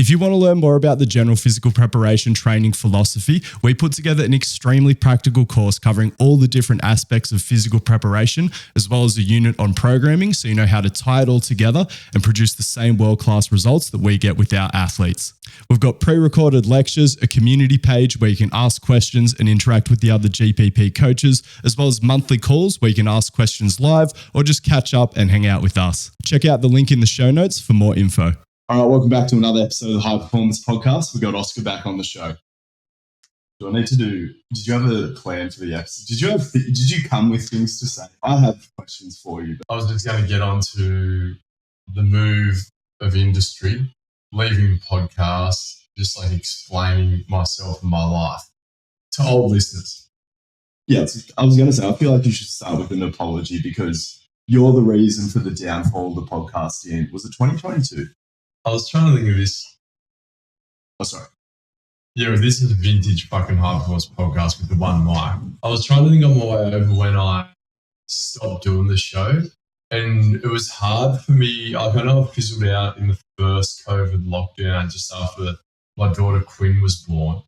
If you want to learn more about the general physical preparation training philosophy, we put together an extremely practical course covering all the different aspects of physical preparation, as well as a unit on programming, so you know how to tie it all together and produce the same world-class results that we get with our athletes. We've got pre-recorded lectures, a community page where you can ask questions and interact with the other GPP coaches, as well as monthly calls where you can ask questions live or just catch up and hang out with us. Check out the link in the show notes for more info. All right, welcome back to another episode of the High Performance Podcast. We've got Oscar back on the show. Did you have a plan for the episode? Did you come with things to say? I have questions for you. I was just going to get on to the move of industry, leaving podcasts, just like explaining myself and my life to old listeners. Yeah, I was going to say, I feel like you should start with an apology because you're the reason for the downfall of the podcast was it 2022? I was trying to think of this. Oh, sorry. Yeah, this is a vintage fucking High Performance podcast with the one mic. I was trying to think on my way over when I stopped doing the show, and it was hard for me. I kind of fizzled out in the first COVID lockdown just after my daughter Quinn was born,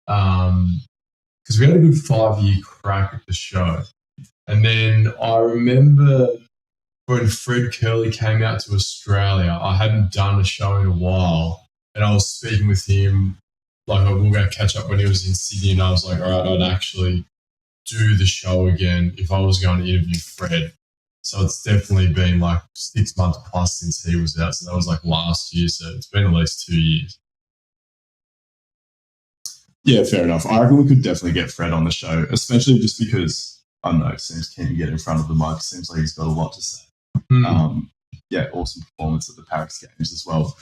because we had a good 5-year crack at the show. And then I remember when Fred Curley came out to Australia, I hadn't done a show in a while, and I was speaking with him. Like, we were going to catch up when he was in Sydney, and I was like, all right, I'd actually do the show again if I was going to interview Fred. So it's definitely been like 6 months plus since he was out. So that was like last year. So it's been at least 2 years. Yeah, fair enough. I reckon we could definitely get Fred on the show, especially just because, I don't know, seems keen to get in front of the mic. Seems like he's got a lot to say. Awesome performance at the Paris Games as well.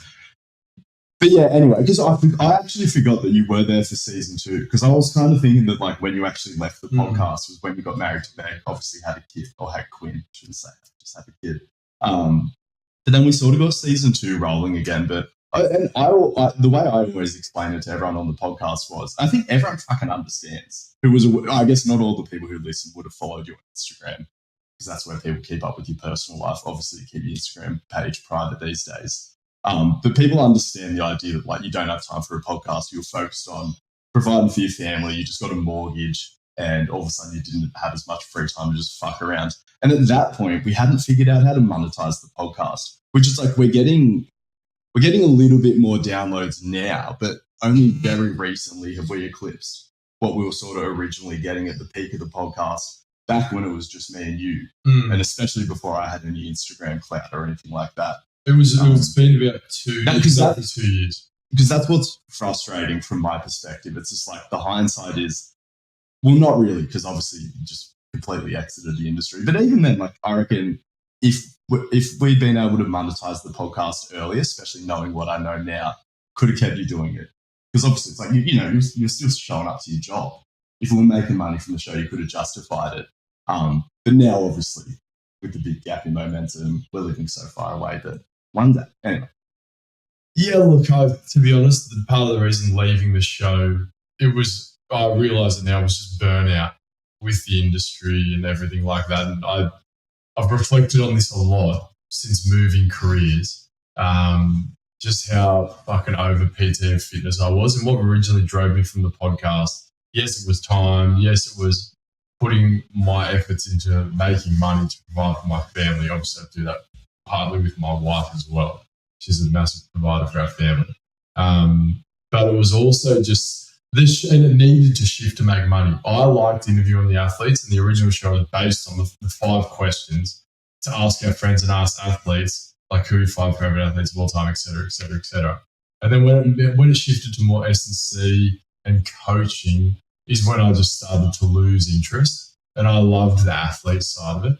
But yeah, anyway, because I actually forgot that you were there for season 2, because I was kind of thinking that like when you actually left the podcast was when you got married to Meg, obviously had a kid, or had Quinn, I shouldn't say, just had a kid. But then we sort of got season 2 rolling again. But the way I always explain it to everyone on the podcast was, I think everyone fucking understands. I guess not all the people who listen would have followed you on Instagram, because that's where people keep up with your personal life. Obviously, you keep your Instagram page private these days. But people understand the idea that like you don't have time for a podcast. You're focused on providing for your family. You just got a mortgage, and all of a sudden you didn't have as much free time to just fuck around. And at that point, we hadn't figured out how to monetize the podcast, which is like we're getting a little bit more downloads now, but only very recently have we eclipsed what we were sort of originally getting at the peak of the podcast back when it was just me and you, and especially before I had any Instagram clout or anything like that. It's been about 2 years. Because that's what's frustrating from my perspective. It's just like the hindsight is, well, not really, because obviously you just completely exited the industry. But even then, like I reckon if we'd been able to monetize the podcast earlier, especially knowing what I know now, could have kept you doing it. Because obviously it's like, you're still showing up to your job. If we were making money from the show, you could have justified it. But now, obviously, with the big gap in momentum, we're living so far away that one day, anyway. Yeah, look, to be honest, part of the reason leaving the show, I realise it now, was just burnout with the industry and everything like that. And I've reflected on this a lot since moving careers, just how fucking over PT and fitness I was, and what originally drove me from the podcast. Yes, it was time. Yes, it was putting my efforts into making money to provide for my family. Obviously, I do that partly with my wife as well. She's a massive provider for our family. But it was also just this, and it needed to shift to make money. I liked interviewing the athletes, and the original show was based on the 5 questions to ask our friends and ask athletes, like who are your 5 favorite athletes of all time, et cetera, et cetera, et cetera. And then when it shifted to more S&C and coaching is when I just started to lose interest, and I loved the athlete side of it.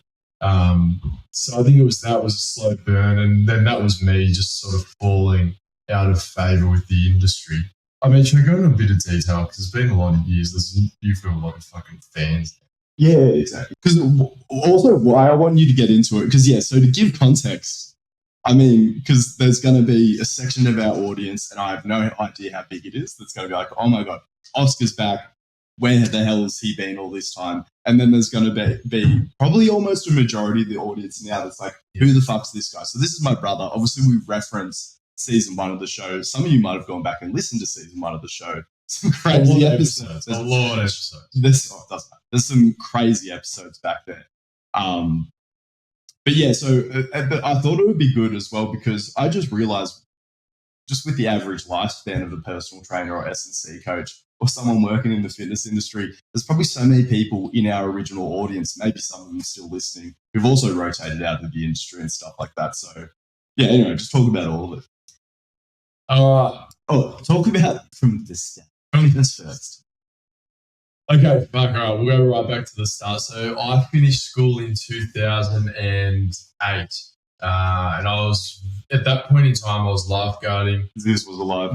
So I think that was a slow burn, and then that was me just sort of falling out of favour with the industry. I mean, should I go into a bit of detail? Because it's been a lot of years. You've got a lot of fucking fans. Yeah, exactly. Because also why I want you to get into it, because so to give context, I mean, because there's going to be a section of our audience, and I have no idea how big it is, that's going to be like, oh my God, Oscar's back. Where the hell has he been all this time? And then there's going to be probably almost a majority of the audience now that's like, who the fuck's this guy? So this is my brother. Obviously, we reference season 1 of the show. Some of you might have gone back and listened to season 1 of the show. Some crazy episodes. A lot of episodes. There's some crazy episodes back there. But yeah, so but I thought it would be good as well because I just realized just with the average lifespan of a personal trainer or S&C coach or someone working in the fitness industry, there's probably so many people in our original audience, maybe some of them still listening, who've also rotated out of the industry and stuff like that. So yeah, anyway, just talk about all of it. Talk about from the start. Fitness first. Okay, Mark, all right, we'll go right back to the start. So I finished school in 2008. And I was, at that point in time, I was lifeguarding. This was alive.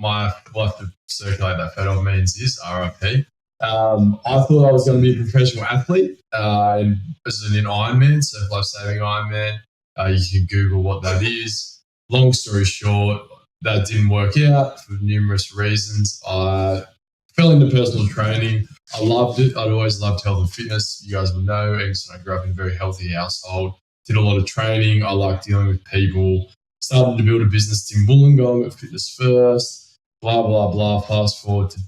We'll have to circulate that photo of me and Ziz, RIP. I thought I was going to be a professional athlete and as an Ironman, so life-saving Ironman. You can Google what that is. Long story short, that didn't work out for numerous reasons. I fell into personal training. I loved it. I'd always loved health and fitness. You guys will know, Angus and I grew up in a very healthy household. Did a lot of training. I liked dealing with people. Started to build a business in Wollongong at Fitness First. Blah, blah, blah. Fast forward to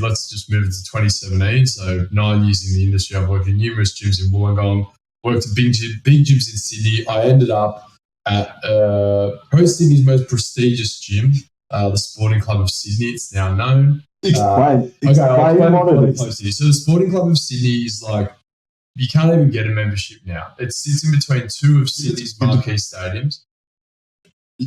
let's just move it to 2017. So 9 years in the industry. I've worked in numerous gyms in Wollongong. Worked at big gyms in Sydney. I ended up at probably Sydney's most prestigious gym, the Sporting Club of Sydney. It's now known. Explain So the Sporting Club of Sydney is like, you can't even get a membership now. It sits in between 2 of Sydney's marquee stadiums.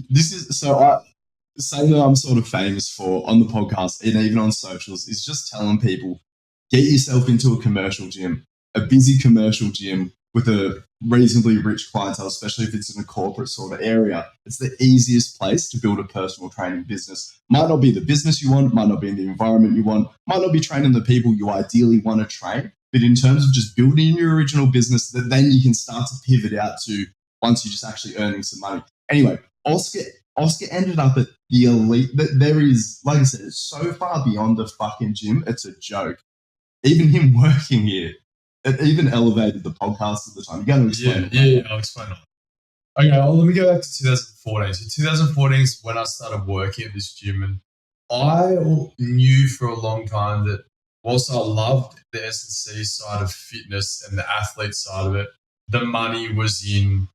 This is something that I'm sort of famous for on the podcast and even on socials is just telling people, get yourself into a commercial gym, a busy commercial gym with a reasonably rich clientele, especially if it's in a corporate sort of area. It's the easiest place to build a personal training business. Might not be the business you want, might not be in the environment you want, might not be training the people you ideally want to train. But in terms of just building your original business, that then you can start to pivot out to once you're just actually earning some money. Anyway, Oscar ended up at the elite. There is, like I said, it's so far beyond the fucking gym. It's a joke. Even him working here, it even elevated the podcast at the time. You're going to explain it. Yeah, I'll explain it. Okay, well, let me go back to 2014. So 2014 is when I started working at this gym, and I knew for a long time that whilst I loved the S&C side of fitness and the athlete side of it, the money was in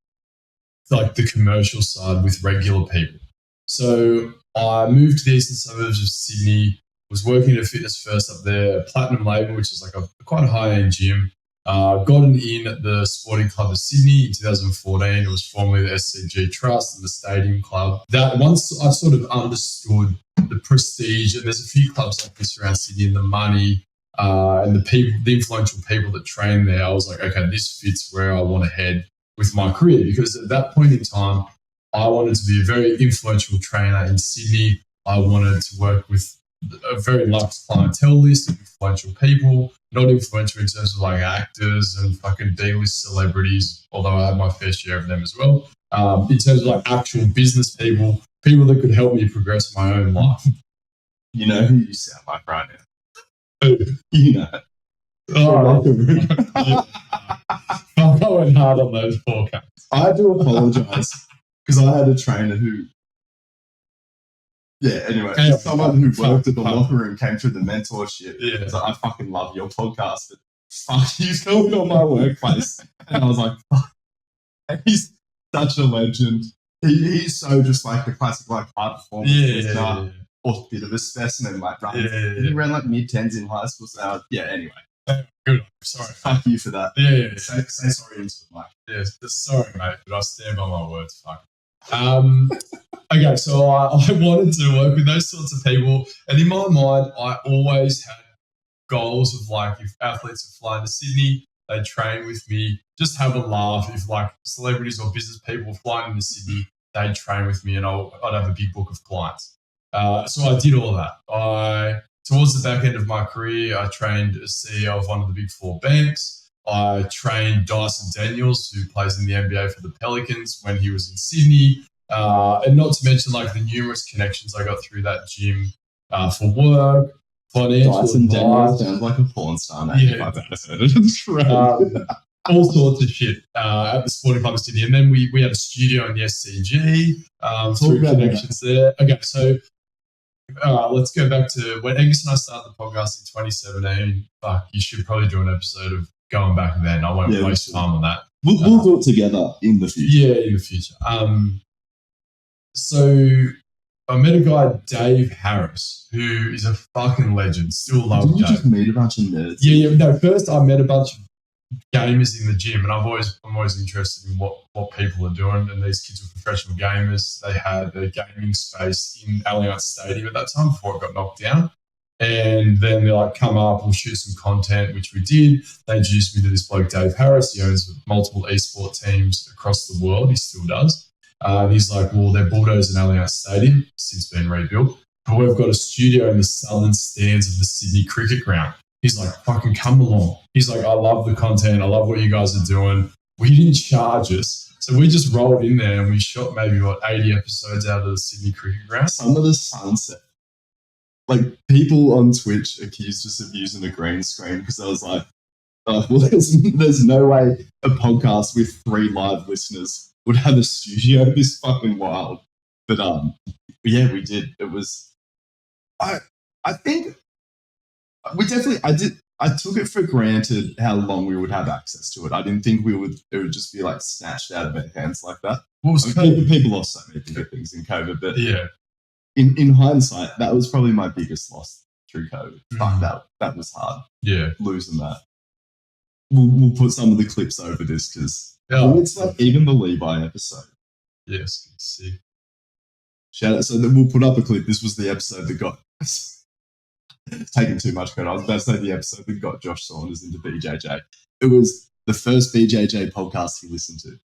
like the commercial side with regular people. So I moved to the eastern suburbs of Sydney, was working at Fitness First up there, a platinum label, which is like a quite a high-end gym. Got an in at the Sporting Club of Sydney in 2014. It was formerly the SCG Trust and the Stadium Club. That once I sort of understood the prestige, and there's a few clubs like this around Sydney, and the money and the people, the influential people that train there, I was like, okay, this fits where I want to head with my career, because at that point in time, I wanted to be a very influential trainer in Sydney. I wanted to work with a very large clientele list of influential people, not influential in terms of like actors and fucking D-list celebrities, although I had my fair share of them as well. In terms of like actual business people that could help me progress my own life. You know who you sound like right now? Who? You know. Oh, I'm going hard on those forecasts. I do apologise because I had a trainer who, someone who worked at the locker room came through the mentorship. Yeah. Was like, I fucking love your podcast, but fuck, he's going on my workplace. And I was like, fuck. And he's such a legend. He's so just like the classic like high performance. Or a bit of a specimen, like he ran like mid-10s in high school. So anyway. Good. Sorry. Fuck you for that. Yeah. Say sorry into the mic. Yeah, sorry, mate, but I stand by my words. Fuck. Okay, so I wanted to work with those sorts of people, and in my mind, I always had goals of like, if athletes are flying to Sydney, they train with me, just have a laugh. If like celebrities or business people flying into Sydney, they'd train with me, and I'd have a big book of clients. So I did all that. Towards the back end of my career, I trained as CEO of one of the big 4 banks. I trained Dyson Daniels, who plays in the NBA for the Pelicans, when he was in Sydney. And not to mention like the numerous connections I got through that gym for work, financial Dyson advice. Daniels sounds like a porn star name. Yeah. I've ever heard it. all sorts of shit at the Sporting Club of Sydney. And then we had a studio in the SCG through connections there. Okay, so let's go back to when Angus and I started the podcast in 2017. Fuck, you should probably do an episode of going back then. I won't waste time on that. We'll do it together in the future. Yeah, in the future. So I met a guy, Dave Harris, who is a fucking legend. Still love Dave. Didn't you just meet a bunch of nerds? Yeah. No, first I met a bunch of gamers in the gym, and I'm always interested in what people are doing. And these kids were professional gamers. They had a gaming space in Allianz Stadium at that time before it got knocked down. And then they're like, come up, we'll shoot some content, which we did. They introduced me to this bloke, Dave Harris. He owns multiple esport teams across the world. He still does. And he's like, well, they're bulldozing Allianz Stadium, since been rebuilt. But we've got a studio in the southern stands of the Sydney Cricket Ground. He's like, fucking come along. He's like, I love the content. I love what you guys are doing. We didn't charge us. So we just rolled in there and we shot maybe, 80 episodes out of the Sydney Cricket Ground. Some of the sunset. Like, people on Twitch accused us of using a green screen because I was like, well, there's no way a podcast with 3 live listeners would have a studio this fucking wild. But yeah, we did. It was, I think we definitely, I took it for granted how long we would have access to it. I didn't think it would just be like snatched out of our hands like that. People lost so many things in COVID, but yeah. In hindsight, that was probably my biggest loss through COVID. Fuck, that was hard. Yeah. Losing that. We'll put some of the clips over this because it's like even the Levi episode. Yes, sick. Shout out. So then we'll put up a clip. This was the episode that got taking too much credit. I was about to say the episode that got Josh Saunders into BJJ. It was the first BJJ podcast he listened to.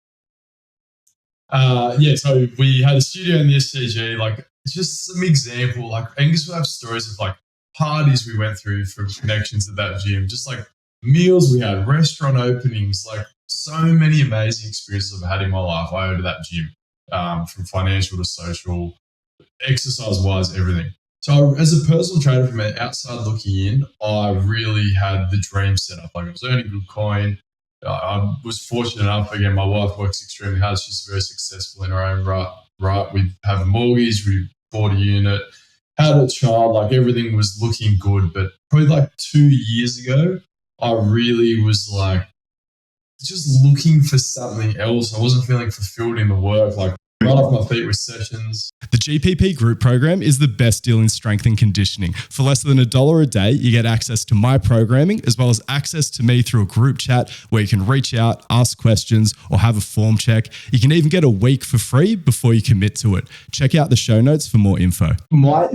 So we had a studio in the SCG, like just some example, like Angus will have stories of like parties we went through from connections at that gym, just like meals we had, restaurant openings, like so many amazing experiences I've had in my life. I owe to that gym, from financial to social, exercise-wise, everything. So as a personal trainer from the outside looking in, I really had the dream set up. Like I was earning good coin. I was fortunate enough, again, my wife works extremely hard. She's very successful in her own right. We have a mortgage, we bought a unit, had a child, like everything was looking good. But probably like 2 years ago, I really was like just looking for something else. I wasn't feeling fulfilled in the work, like right off my feet with sessions. The GPP group program is the best deal in strength and conditioning. For less than $1 a day, you get access to my programming as well as access to me through a group chat where you can reach out, ask questions, or have a form check. You can even get a week for free before you commit to it. Check out the show notes for more info. My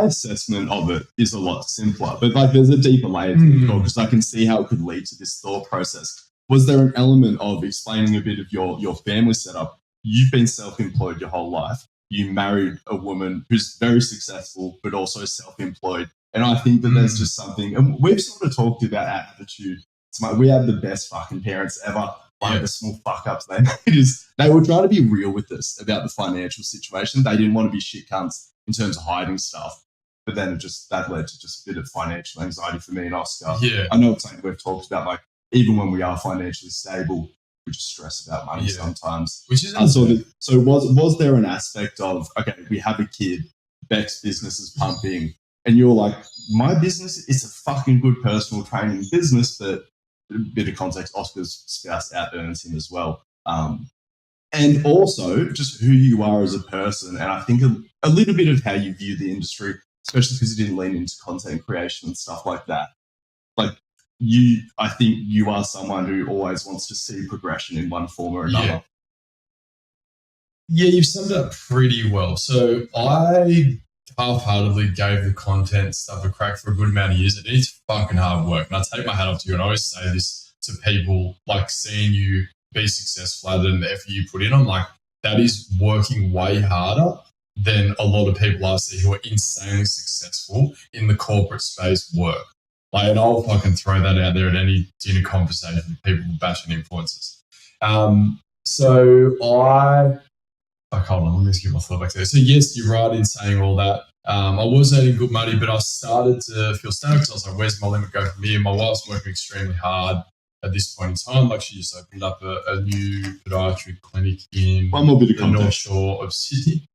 assessment of it is a lot simpler, but like there's a deeper layer to it because I can see how it could lead to this thought process. Was there an element of explaining a bit of your family setup? You've been self-employed your whole life. You married a woman who's very successful, but also self-employed. And I think that there's just something, and we've sort of talked about our attitude. It's like we have the best fucking parents ever. Like the small fuck-ups they made is they were trying to be real with us about the financial situation. They didn't want to be shit cunts in terms of hiding stuff. But then that led to just a bit of financial anxiety for me and Oscar. Yeah. I know it's something we've talked about, like even when we are financially stable, we just stress about money sometimes. Which is so was there an aspect of, okay, we have a kid, Beck's business is pumping, and you're like, my business is a fucking good personal training business, but a bit of context, Oscar's spouse out earns him as well. And also just who you are as a person, and I think a little bit of how you view the industry, especially because you didn't lean into content creation and stuff like that. Like, I think you are someone who always wants to see progression in one form or another. Yeah, you've summed it up pretty well. So I half-heartedly gave the content stuff a crack for a good amount of years. It is fucking hard work. And I take my hat off to you, and I always say this to people, like seeing you be successful at it and the effort you put in. I'm like, that is working way harder than a lot of people I see who are insanely successful in the corporate space work. Like, and I'll fucking throw that out there at any dinner conversation with people bashing influencers. Hold on, let me just get my thought back there. So yes, you're right in saying all that. I was earning good money, but I started to feel stagnant because I was like, where's my limit go from here? My wife's working extremely hard. at this point in time. Like she just opened up a new podiatry clinic in One more bit of the North context. Shore of Sydney.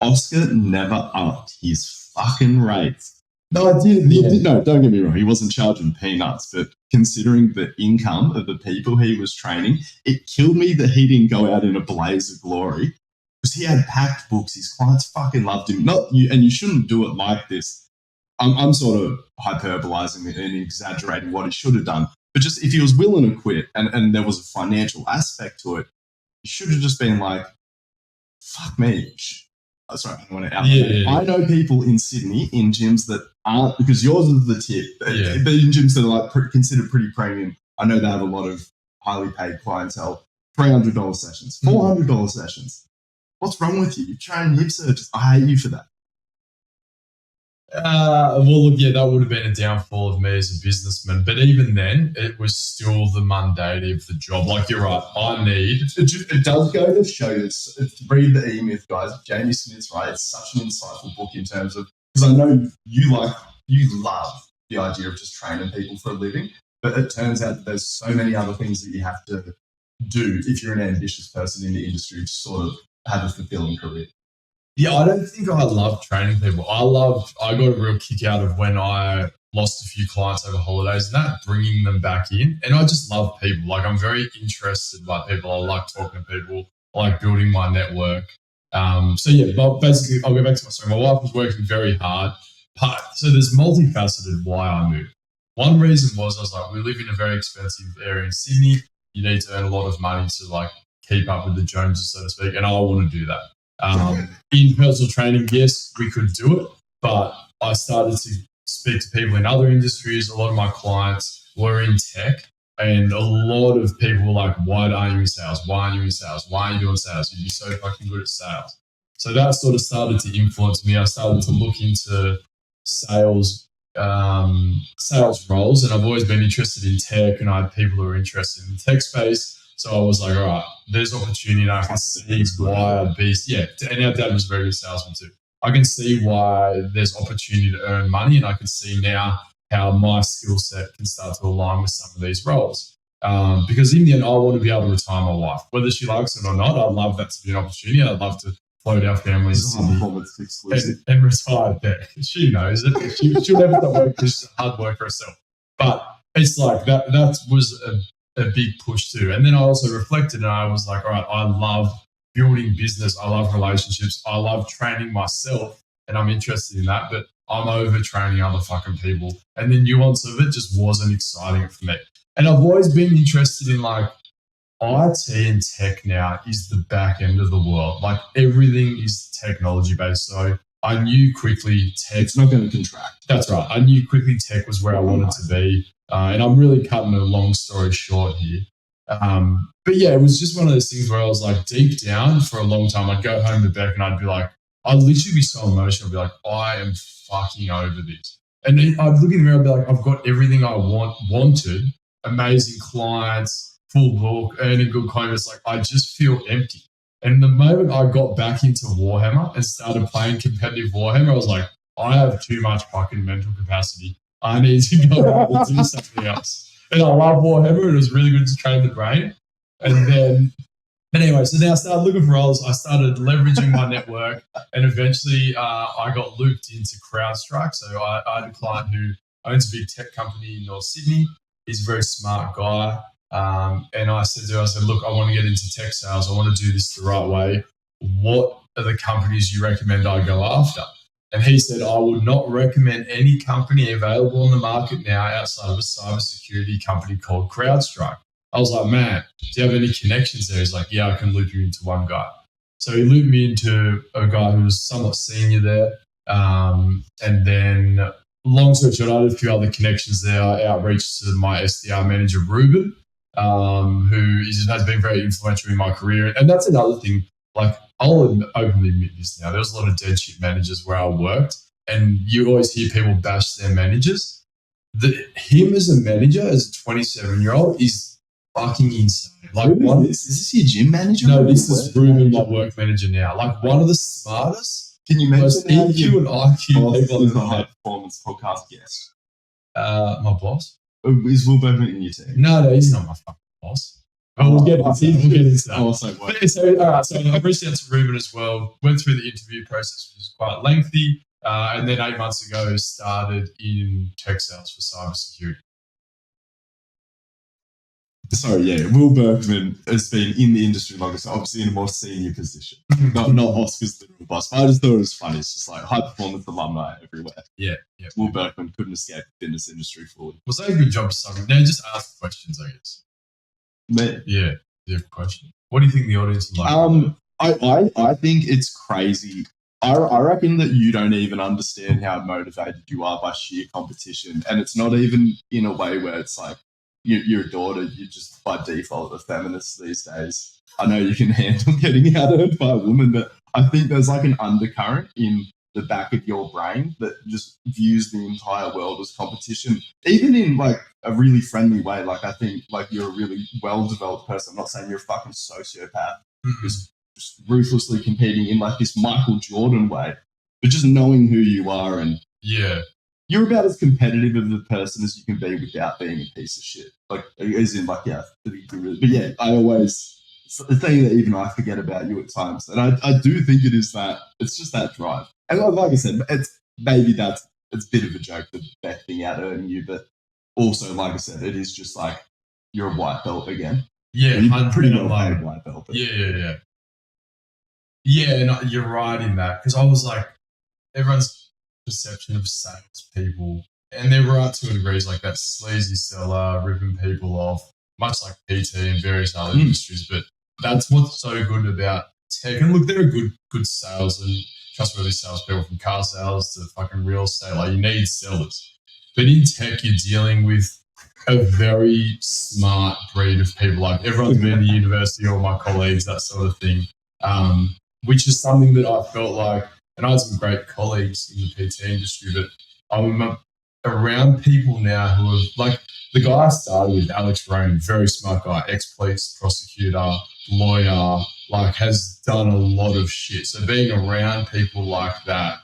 Oscar never upped his fucking rates. No, I did. No, don't get me wrong. He wasn't charging peanuts, but considering the income of the people he was training, it killed me that he didn't go out in a blaze of glory because he had packed books. His clients fucking loved him. Not you, and you shouldn't do it like this. I'm sort of hyperbolizing it and exaggerating what he should have done. But just if he was willing to quit and there was a financial aspect to it, he should have just been like, fuck me. Sorry, I don't want to outline. I know people in Sydney in gyms that aren't, because yours is the tip, but in gyms that are like considered pretty premium. I know they have a lot of highly paid clientele. $300 sessions, $400 sessions. What's wrong with you? You train hip surgeons. I hate you for that. Well, look, that would have been a downfall of me as a businessman. But even then, it was still the mundanity of the job. Like, you're right, I need... It does go to show this. Read the E-Myth, guys. Jamie Smith's right. It's such an insightful book in terms of... Because I know you love the idea of just training people for a living, but it turns out that there's so many other things that you have to do if you're an ambitious person in the industry to sort of have a fulfilling career. Yeah, I don't think I love training people. I got a real kick out of when I lost a few clients over holidays and that, bringing them back in. And I just love people. Like, I'm very interested by people. I like talking to people. I like building my network. But basically, I'll go back to my story. My wife was working very hard. So there's multifaceted why I moved. One reason was I was like, we live in a very expensive area in Sydney. You need to earn a lot of money to like keep up with the Joneses, so to speak. And I want to do that. In personal training, yes, we could do it, but I started to speak to people in other industries. A lot of my clients were in tech, and a lot of people were like, why aren't you in sales? Why aren't you in sales? Why aren't you doing sales? You'd be so fucking good at sales. So that sort of started to influence me. I started to look into sales roles, and I've always been interested in tech, and I had people who were interested in the tech space. So I was like, all right, there's opportunity, and I can see why I'd be, and our dad was a very good salesman too. I can see why there's opportunity to earn money, and I can see now how my skill set can start to align with some of these roles. Because in the end, I want to be able to retire my wife. Whether she likes it or not, I'd love that to be an opportunity. I'd love to float our family and retire there. She knows it. She'll never stop working because she's a hard worker herself. But it's like that was a big push too. And then I also reflected and I was like, all right, I love building business. I love relationships. I love training myself and I'm interested in that, but I'm overtraining other fucking people. And the nuance of it just wasn't exciting for me. And I've always been interested in like IT and tech now is the back end of the world. Like everything is technology based. So I knew quickly tech. It's not going to contract. That's right. I knew quickly tech was where I wanted to be. And I'm really cutting a long story short here. But yeah, it was just one of those things where I was like deep down for a long time. I'd go home to Beck and I'd be like, I'd literally be so emotional. I'd be like, I am fucking over this. And then I'd look in the mirror and be like, I've got everything I wanted, amazing clients, full book, earning good clients. Like I just feel empty. And the moment I got back into Warhammer and started playing competitive Warhammer, I was like, I have too much fucking mental capacity. I need to go out and do something else. And I love Warhammer. It was really good to train the brain. And then, but anyway, so then I started looking for roles. I started leveraging my network, and eventually I got looped into CrowdStrike. So I had a client who owns a big tech company in North Sydney. He's a very smart guy. And I said to him, look, I want to get into tech sales. I want to do this the right way. What are the companies you recommend I go after? And he said, I would not recommend any company available on the market now outside of a cybersecurity company called CrowdStrike. I was like, man, do you have any connections there? He's like, yeah, I can loop you into one guy. So he looped me into a guy who was somewhat senior there. And then long story short, I had a few other connections there. I outreached to my SDR manager, Ruben, who has been very influential in my career. And that's another thing. Like, I'll openly admit this now. There was a lot of dead shit managers where I worked, and you always hear people bash their managers. Him as a manager, as a 27-year-old, is fucking insane. Like, is this your gym manager? No, this is Ruben, my work manager now. Like, one of the smartest, can you mention most EQ and IQ people on the high performance podcast? Yes. My boss. Is Will Bergman in your team? No, he's not my fucking boss. We'll get into that. Also, what? All right, so I reached out to Ruben as well, went through the interview process, which was quite lengthy, and then 8 months ago started in tech sales for cybersecurity. Sorry, yeah, Will Bergman has been in the industry longer, so obviously in a more senior position. not Oscar's literal boss, but I just thought it was funny. It's just like high performance alumni everywhere. Yeah. Will Bergman couldn't escape the fitness industry fully. Was that a good job summary? Now just ask questions, I guess. Me? Yeah, you have a question. What do you think the audience is like? I think it's crazy. I reckon that you don't even understand how motivated you are by sheer competition, and it's not even in a way where it's like you're a daughter. You're just by default a feminist these days. I know you can handle getting out-earned by a woman, but I think there's like an undercurrent in the back of your brain that just views the entire world as competition, even in like a really friendly way. Like I think like you're a really well-developed person. I'm not saying you're a fucking sociopath who's just ruthlessly competing in like this Michael Jordan way, but just knowing who you are and you're about as competitive of a person as you can be without being a piece of shit. Like as in like but yeah, I always. It's the thing that even I forget about you at times, and I do think it is that it's just that drive. And like I said, it's a bit of a joke, the Beck thing out earning you, but also like I said, it is just like you're a white belt again. Yeah, you're pretty well paid white belt. But. Yeah. And you're right in that because I was like, everyone's perception of salespeople, and they're right to a degree, is like that sleazy seller ripping people off, much like PT and various other industries, but. That's what's so good about tech. And look, there are good sales and trustworthy salespeople from car sales to fucking real estate. Like you need sellers. But in tech, you're dealing with a very smart breed of people. Like everyone's been to university, all my colleagues, that sort of thing, which is something that I felt like, and I had some great colleagues in the PT industry, but I'm around people now who are like the guy I started with, Alex Ronan, very smart guy, ex-police prosecutor, lawyer, like has done a lot of shit. So being around people like that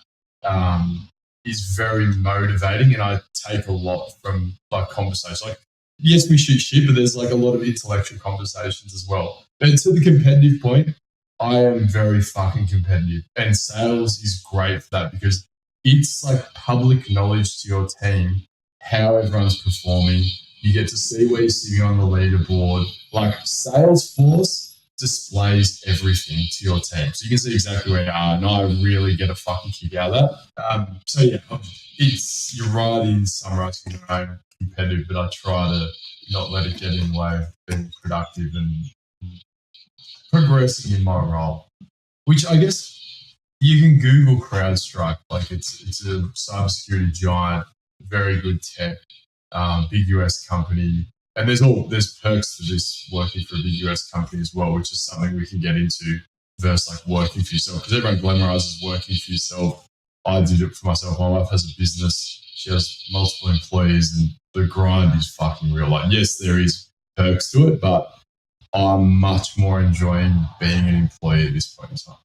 is very motivating, and I take a lot from like conversations. Like, yes, we shoot shit, but there's like a lot of intellectual conversations as well. And to the competitive point, I am very fucking competitive, and sales is great for that because it's like public knowledge to your team how everyone's performing. You get to see where you're sitting on the leaderboard. Like Salesforce displays everything to your team. So you can see exactly where you are. And I really get a fucking kick out of that. So yeah, you're right in summarizing your own competitive, but I try to not let it get in the way of being productive and progressing in my role, which I guess you can Google CrowdStrike. Like it's a cybersecurity giant, very good tech, big US company. And there's perks to this working for a big US company as well, which is something we can get into versus like working for yourself. Because everyone glamorizes working for yourself. I did it for myself. My wife has a business. She has multiple employees and the grind is fucking real. Like, yes, there is perks to it, but I'm much more enjoying being an employee at this point in time.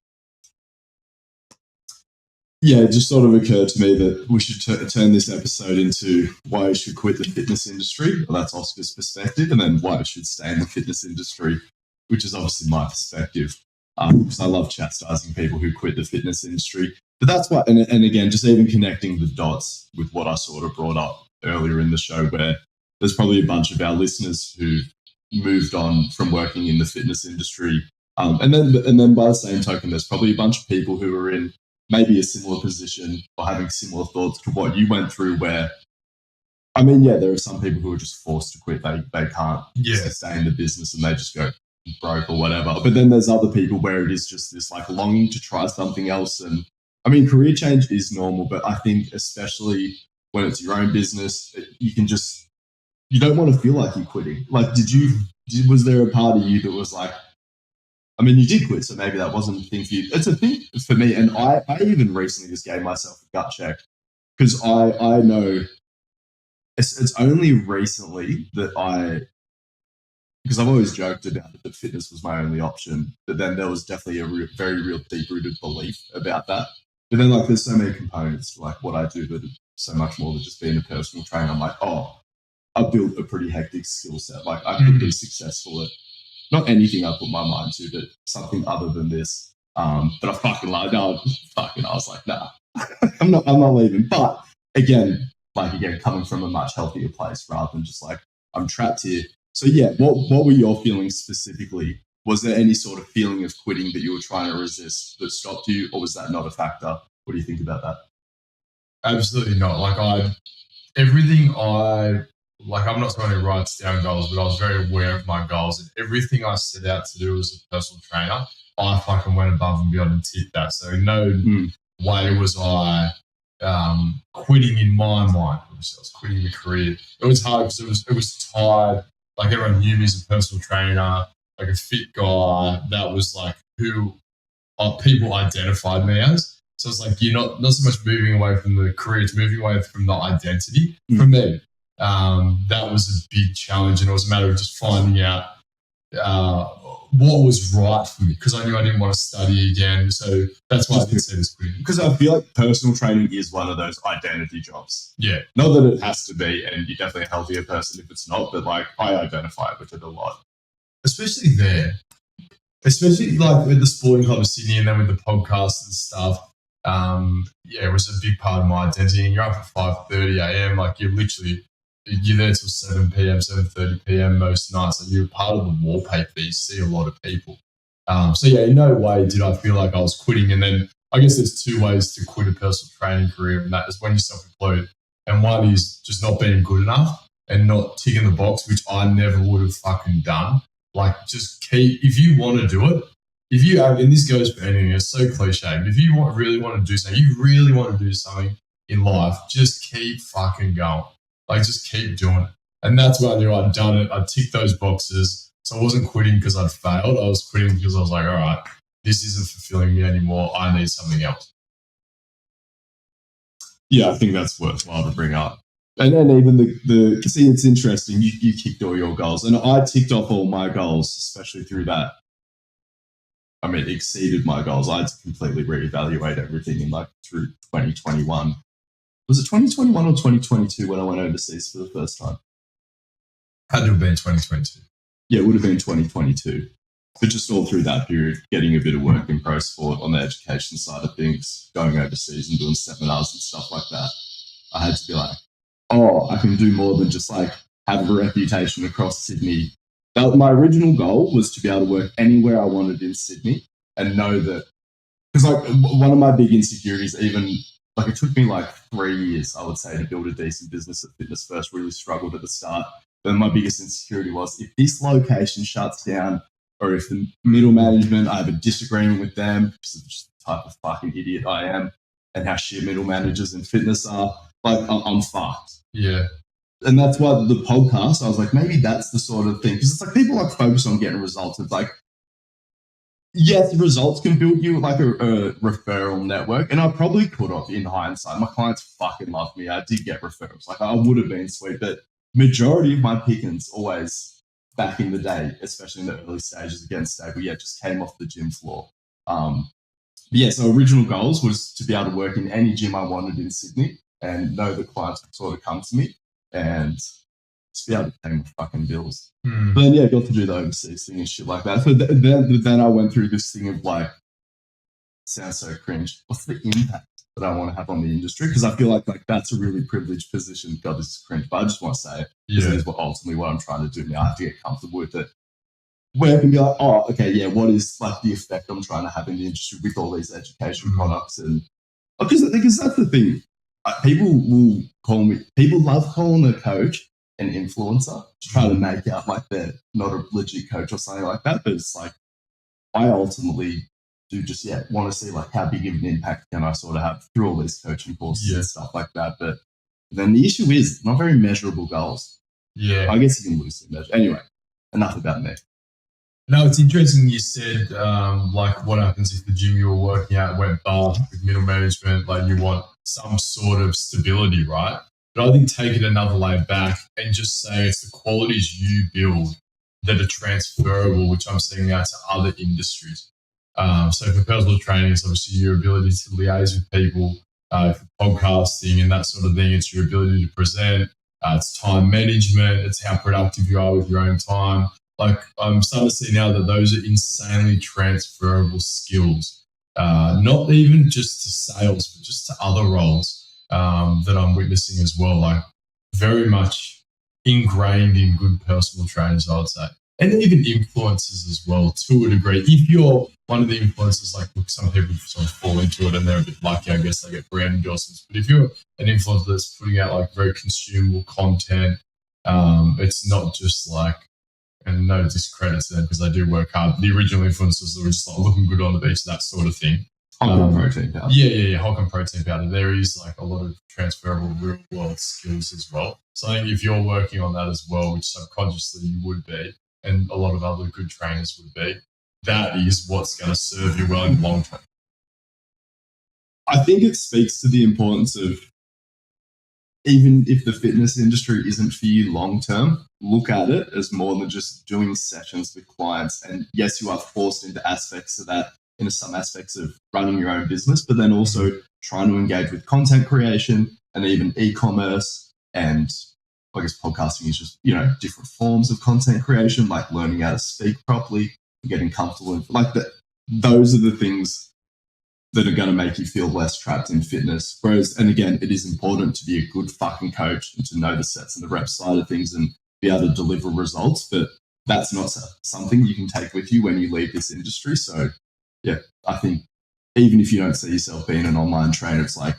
Yeah, it just sort of occurred to me that we should turn this episode into why you should quit the fitness industry. Well, that's Oscar's perspective, and then why you should stay in the fitness industry, which is obviously my perspective. Because I love chastising people who quit the fitness industry. But that's why, and again, just even connecting the dots with what I sort of brought up earlier in the show, where there's probably a bunch of our listeners who moved on from working in the fitness industry. And then by the same token, there's probably a bunch of people who are in maybe a similar position or having similar thoughts to what you went through where, I mean, yeah, there are some people who are just forced to quit. They can't stay in the business and they just go broke or whatever. But then there's other people where it is just this like longing to try something else. And I mean, career change is normal, but I think especially when it's your own business, you don't want to feel like you're quitting. Like, was there a part of you that was like, I mean, you did quit, so maybe that wasn't a thing for you. It's a thing for me. And I even recently just gave myself a gut check because I know it's only recently that because I've always joked about it, that fitness was my only option. But then there was definitely a very real deep-rooted belief about that. But then like there's so many components to like what I do that are so much more than just being a personal trainer. I'm like, oh, I built a pretty hectic skill set. Like I could be successful at not anything I put my mind to, but something other than this. But I fucking like, no, fucking, I was like, nah, I'm not leaving. But again, coming from a much healthier place rather than just like, I'm trapped here. So yeah, what were your feelings specifically? Was there any sort of feeling of quitting that you were trying to resist that stopped you, or was that not a factor? What do you think about that? Absolutely not. I'm not someone who writes down goals, but I was very aware of my goals, and everything I set out to do as a personal trainer, I fucking went above and beyond and ticked that. So no way was I quitting in my mind. I was quitting the career. It was hard because it was tied. Like everyone knew me as a personal trainer, like a fit guy. That was like who people identified me as. So it's like you're not so much moving away from the career, it's moving away from the identity. For me, that was a big challenge, and it was a matter of just finding out what was right for me, because I knew I didn't want to study again. So that's why I did say this quitting. Because I feel like personal training is one of those identity jobs. Yeah. Not that it has to be, and you're definitely a healthier person if it's not, but like I identify with it a lot. Especially there. Especially like with the sporting club of Sydney and then with the podcast and stuff. It was a big part of my identity. And you're up at 5:30 a.m. Like you're there till 7 p.m., 7:30 p.m. most nights. Like you're part of the wallpaper. You see a lot of people. In no way did I feel like I was quitting. And then I guess there's two ways to quit a personal training career, and that is when you're self-employed. And one is just not being good enough and not ticking the box, which I never would have fucking done. Like just if you want to do it, and this goes for anything, it's so cliche, but if you really want to do something, you really want to do something in life, just keep fucking going. Like just keep doing it. And that's why I knew I'd done it. I ticked those boxes. So I wasn't quitting because I'd failed. I was quitting because I was like, all right, this isn't fulfilling me anymore. I need something else. Yeah, I think that's worthwhile to bring up. And then even see, it's interesting. You kicked all your goals, and I ticked off all my goals, especially through that. I mean, exceeded my goals. I had to completely reevaluate everything in through 2021. Was it 2021 or 2022 when I went overseas for the first time? Had to have been 2022. Yeah, it would have been 2022. But just all through that period, getting a bit of work in pro sport on the education side of things, going overseas and doing seminars and stuff like that, I had to be like, oh, I can do more than just like have a reputation across Sydney. My original goal was to be able to work anywhere I wanted in Sydney and know that, because like one of my big insecurities, even like it took me like 3 years, I would say, to build a decent business at Fitness First. Really struggled at the start. But my biggest insecurity was if this location shuts down, or if the middle management, I have a disagreement with them because of just the type of fucking idiot I am and how shit middle managers in fitness are, like I'm fucked. Yeah. And that's why the podcast, I was like, maybe that's the sort of thing. Because it's like people like focus on getting results. It's like, yes, results can build you like a referral network. And I probably could have in hindsight. My clients fucking loved me. I did get referrals. Like I would have been sweet. But majority of my pickings always back in the day, especially in the early stages, again, stable, just came off the gym floor. So original goals was to be able to work in any gym I wanted in Sydney and know the clients would sort of come to me and just be able to pay my fucking bills. But then, got to do the overseas thing and shit like that. So then I went through this thing of like, sounds so cringe. What's the impact that I want to have on the industry? Because I feel like that's a really privileged position. God, this is cringe, but I just want to say it. Because it is ultimately what I'm trying to do now. I have to get comfortable with it. Where I can be like, oh, okay, what is like the effect I'm trying to have in the industry with all these education products? And because that's the thing. People love calling a coach an influencer to try to make out like they're not a legit coach or something like that. But it's like, I ultimately do just, want to see like how big of an impact can I sort of have through all these coaching courses and stuff like that. But then the issue is not very measurable goals. Yeah. I guess you can loosely measure. Anyway, enough about me. No, it's interesting you said, like what happens if the gym you were working at went bust with middle management, like you want some sort of stability, right? But I think take it another layer back and just say it's the qualities you build that are transferable, which I'm seeing out to other industries. So for personal training, it's obviously your ability to liaise with people, for podcasting and that sort of thing. It's your ability to present. it's time management, it's how productive you are with your own time. Like I'm starting to see now that those are insanely transferable skills, not even just to sales, but just to other roles that I'm witnessing as well. Like very much ingrained in good personal trainers, I would say. And even influencers as well, to a degree. If you're one of the influencers, like look, some people sort of fall into it and they're a bit lucky, I guess they get brand endorsements. But if you're an influencer that's putting out like very consumable content, it's not just like, and no discredit to them because they do work hard. The original influencers that were just like looking good on the beach, that sort of thing. Hog protein powder. Yeah. Hog and protein powder. There is like a lot of transferable real world skills as well. So I think if you're working on that as well, which subconsciously you would be, and a lot of other good trainers would be, that is what's going to serve you well in the long term. I think it speaks to the importance of, even if the fitness industry isn't for you long term, look at it as more than just doing sessions with clients. And yes, you are forced into aspects of that, into some aspects of running your own business, but then also trying to engage with content creation and even e-commerce. And I guess podcasting is just, different forms of content creation, like learning how to speak properly, getting comfortable in, like that. Those are the things that are going to make you feel less trapped in fitness. Whereas, and again, it is important to be a good fucking coach and to know the sets and the rep side of things and be able to deliver results. But that's not something you can take with you when you leave this industry. So yeah, I think even if you don't see yourself being an online trainer, it's like,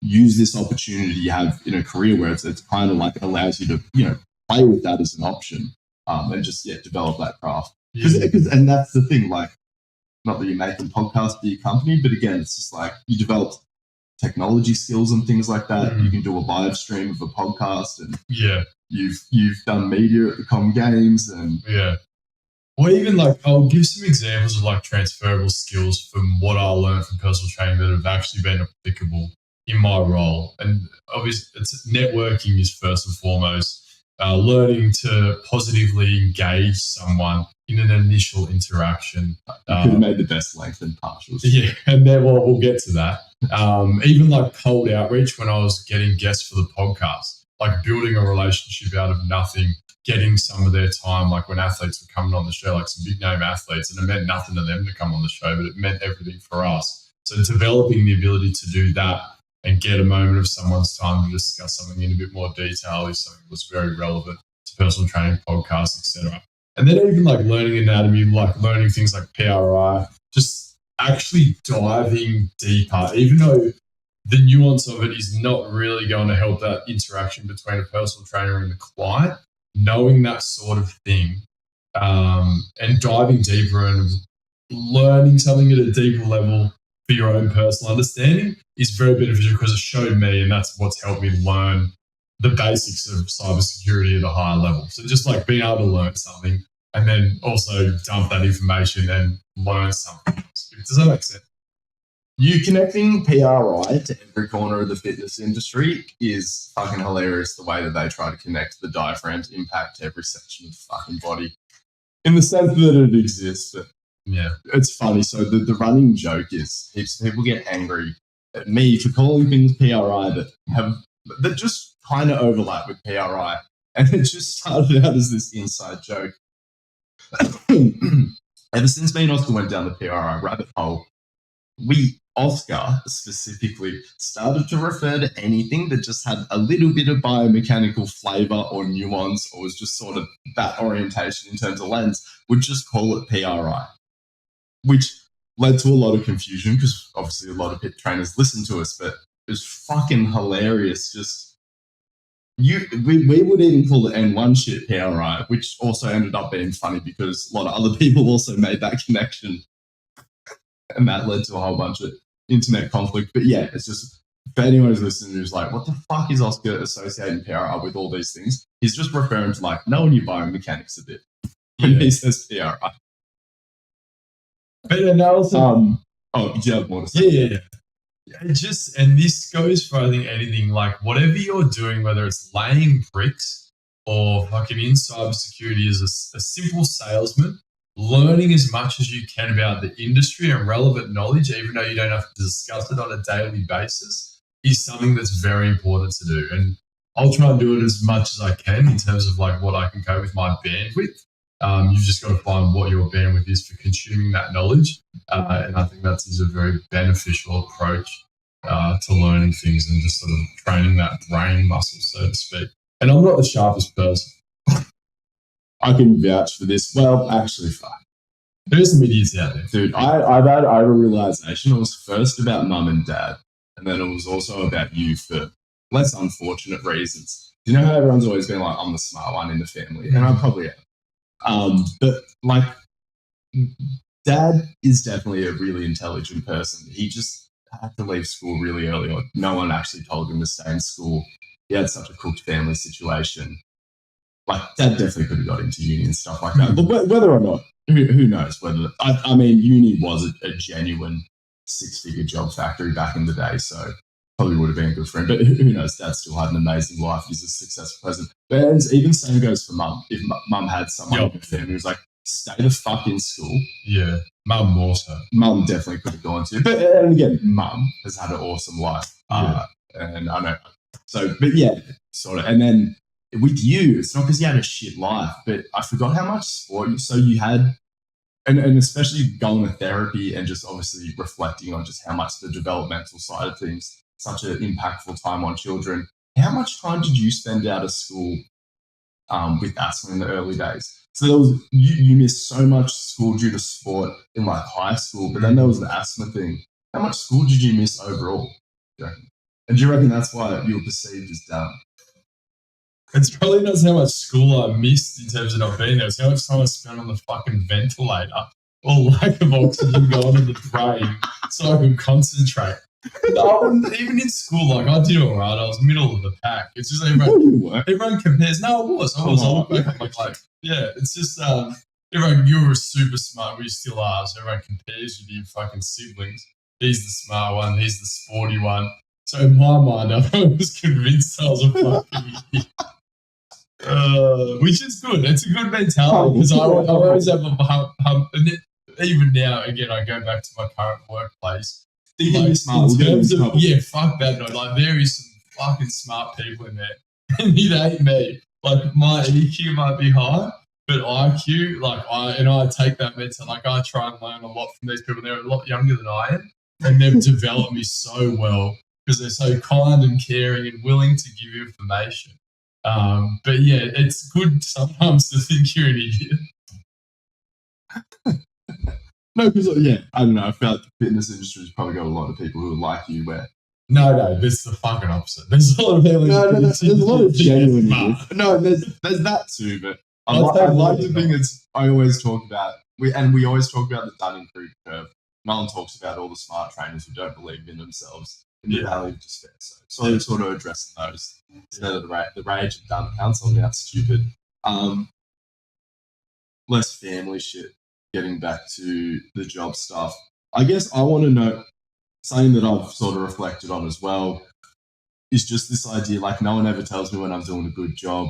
use this opportunity you have in a career where it's kind of like, it allows you to, play with that as an option, and just, develop that craft. And that's the thing, like, not that you're making podcasts for your company, but again, it's just like you develop technology skills and things like that. You can do a live stream of a podcast, and you've done media at the Com Games, and or even like, I'll give some examples of like transferable skills from what I learned from personal training that have actually been applicable in my role. And obviously, it's networking is first and foremost. Learning to positively engage someone in an initial interaction. You could have made the best lengthened partials. Yeah, and then we'll get to that. Even like cold outreach when I was getting guests for the podcast, like building a relationship out of nothing, getting some of their time, like when athletes were coming on the show, like some big name athletes, and it meant nothing to them to come on the show, but it meant everything for us. So developing the ability to do that and get a moment of someone's time to discuss something in a bit more detail is something that was very relevant to personal training, podcasts, etc. And then even like learning anatomy, like learning things like PRI, just actually diving deeper, even though the nuance of it is not really going to help that interaction between a personal trainer and the client, knowing that sort of thing, and diving deeper and learning something at a deeper level for your own personal understanding is very beneficial because it showed me, and that's what's helped me learn the basics of cybersecurity at a higher level. So just like being able to learn something and then also dump that information and learn something else. Does that make sense? You connecting PRI to every corner of the fitness industry is fucking hilarious, the way that they try to connect the diaphragm's impact to every section of the fucking body. In the sense that it exists, but yeah, it's funny. So the running joke is heaps of people get angry at me for calling things PRI that just kind of overlap with PRI. And it just started out as this inside joke. Ever since me and Oscar went down the PRI rabbit hole, Oscar specifically started to refer to anything that just had a little bit of biomechanical flavor or nuance or was just sort of that orientation in terms of lens, would just call it PRI, which led to a lot of confusion because obviously a lot of pit trainers listen to us, but it was fucking hilarious. Just we would even call it N1 shit PRI, which also ended up being funny because a lot of other people also made that connection. And that led to a whole bunch of internet conflict. But yeah, it's just, for anyone who's listening who's like, what the fuck is Oscar associating PRI with all these things? He's just referring to like, knowing your biomechanics a bit when he says PRI. But then also, do you have more to say? Yeah. And this goes for, I think, anything, like whatever you're doing, whether it's laying bricks or fucking in cybersecurity as a simple salesman, learning as much as you can about the industry and relevant knowledge, even though you don't have to discuss it on a daily basis, is something that's very important to do. And I'll try and do it as much as I can in terms of like what I can go with my bandwidth. You've just got to find what your bandwidth is for consuming that knowledge. And I think that is a very beneficial approach to learning things and just sort of training that brain muscle, so to speak. And I'm not the sharpest person. I can vouch for this. Well, actually, fuck. There's some idiots out there. Dude, I've had a realization. It was first about mum and dad, and then it was also about you for less unfortunate reasons. You know how everyone's always been like, I'm the smart one in the family, and I probably am. But like, dad is definitely a really intelligent person. He just had to leave school really early on. No one actually told him to stay in school. He had such a cooked family situation. Like, dad definitely could have got into uni and stuff like that. But whether or not, who knows? Whether I mean, uni was a genuine 6-figure job factory back in the day, so probably would have been a good friend. But who knows? Dad still had an amazing life. He's a successful president. But even same goes for mum. If mum had someone in the family who was like, stay the fuck in school. Yeah, mum more so. Mum definitely could have gone to. But and again, mum has had an awesome life. And I know. So, but yeah, sort of. And then with you, it's not because you had a shit life, but I forgot how much sport you had. And especially going to therapy and just obviously reflecting on just how much the developmental side of things, such an impactful time on children. How much time did you spend out of school with asthma in the early days? So there was, you missed so much school due to sport in like high school, but then there was the asthma thing. How much school did you miss overall? And do you reckon that's why you were perceived as dumb? It's probably not how much school I missed in terms of not being there. It's how much time I spent on the fucking ventilator or lack of oxygen going to the brain so I could concentrate. Even in school, like I did all right. I was middle of the pack. It's just everyone compares. No, I was. I look back at my like, yeah, it's just everyone. You were super smart. We still are. So everyone compares you to your fucking siblings. He's the smart one. He's the sporty one. So in my mind, I was convinced I was a fucking idiot. Which is good. It's a good mentality because I always have a hump. And even now, again, I go back to my current workplace. Like, smart. In terms of, yeah, fuck that. No, like there is some fucking smart people in there, and it ain't me. Like my EQ might be high, but IQ, like I take that mental. Like I try and learn a lot from these people. They're a lot younger than I am, and they've developed me so well because they're so kind and caring and willing to give you information. But yeah, it's good sometimes to think you're an idiot. No, because yeah, I don't know. I feel like the fitness industry has probably got a lot of people who are like you. Where no, this is the fucking opposite. There's a lot of people. There's a lot of genuine idiots. No, there's that too. But I like the thing is I always talk about we always talk about the Dunning-Kruger curve. No one talks about all the smart trainers who don't believe in themselves. The value of just fair. So sort of addressing those instead of the rage of dumb counsel. That's stupid. Less family shit. Getting back to the job stuff, I guess I want to know something that I've sort of reflected on as well is just this idea, like no one ever tells me when I'm doing a good job,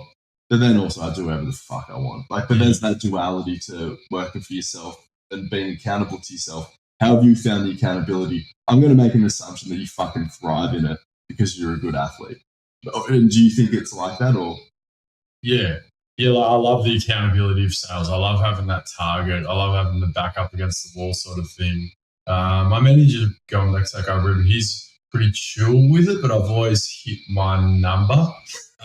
but then also I do whatever the fuck I want. Like, but there's that duality to working for yourself and being accountable to yourself. How have you found the accountability? I'm going to make an assumption that you fucking thrive in it because you're a good athlete. And do you think it's like that or? Yeah. Yeah, like I love the accountability of sales. I love having that target. I love having the back up against the wall sort of thing. My manager, going back to that Ruben, he's pretty chill with it, but I've always hit my number.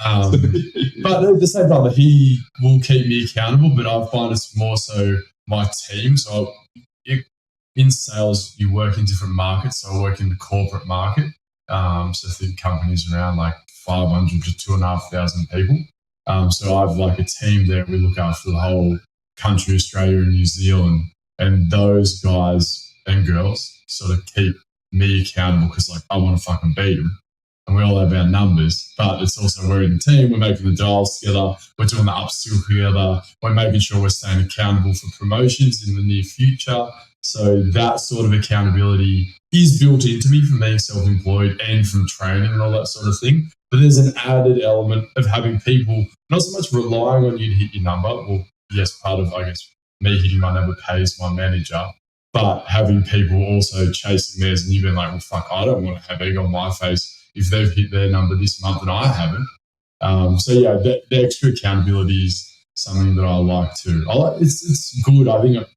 But at the same time, he will keep me accountable, but I find it's more so my team. So in sales, you work in different markets. So I work in the corporate market. So think companies around like 500 to 2,500 people. So I have like a team there. We look after the whole country, Australia and New Zealand, and those guys and girls sort of keep me accountable because like I want to fucking beat them, and we all have our numbers. But it's also we're in the team. We're making the dials together. We're doing the upskill together. We're making sure we're staying accountable for promotions in the near future. So that sort of accountability is built into me from being self-employed and from training and all that sort of thing. But there's an added element of having people not so much relying on you to hit your number. Well, yes, part of, I guess, me hitting my number pays my manager, but having people also chasing theirs and you being like, well, fuck, I don't want to have egg on my face if they've hit their number this month and I haven't. So yeah, the extra accountability is something that I like too. It's good. I think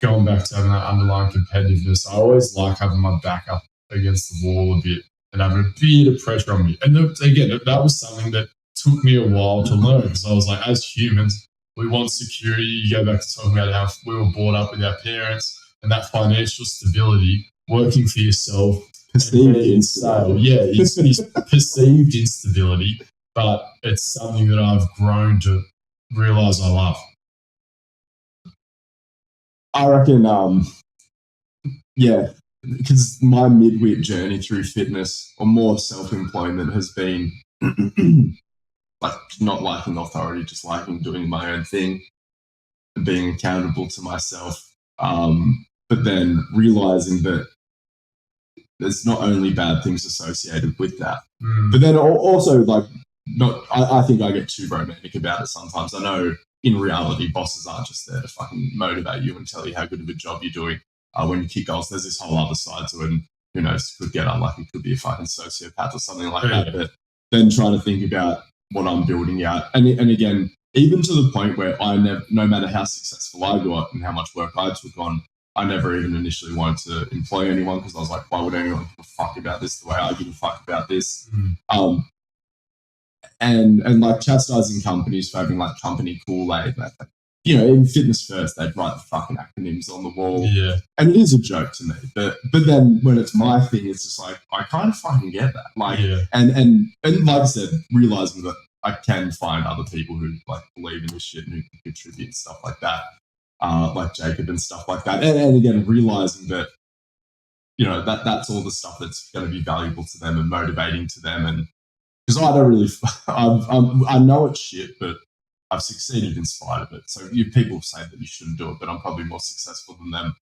going back to having that underlying competitiveness, I always like having my back up against the wall a bit and having a bit of pressure on me. And again, that was something that took me a while to learn, because I was like, as humans, we want security. You go back to talking about how we were brought up with our parents and that financial stability, working for yourself. Perceived instability. Yeah, it's perceived instability, but it's something that I've grown to realize I love. I reckon, yeah, because my midwit journey through fitness or more self-employment has been like not liking authority, just liking doing my own thing and being accountable to myself. But then realizing that there's not only bad things associated with that, but then also like I think I get too romantic about it sometimes. I know in reality, bosses aren't just there to fucking motivate you and tell you how good of a job you're doing. When you kick goals, there's this whole other side to it, and who knows, could get unlucky, could be a fucking sociopath or something like that. But then trying to think about what I'm building out, and again, even to the point where no matter how successful I got and how much work I took on, I never even initially wanted to employ anyone, because I was like, why would anyone give a fuck about this the way I give a fuck about this? And like chastising companies for having like company Kool-Aid, like, in Fitness First, they'd write the fucking acronyms on the wall. Yeah. And it is a joke to me. But then when it's my thing, it's just like, I kind of fucking get that. Like, and like I said, realizing that I can find other people who like believe in this shit and who can contribute and stuff like that. Like Jacob and stuff like that. And again, realizing that, that's all the stuff that's going to be valuable to them and motivating to them. And because I don't really, I know it's shit, but I've succeeded in spite of it. So people say that you shouldn't do it, but I'm probably more successful than them.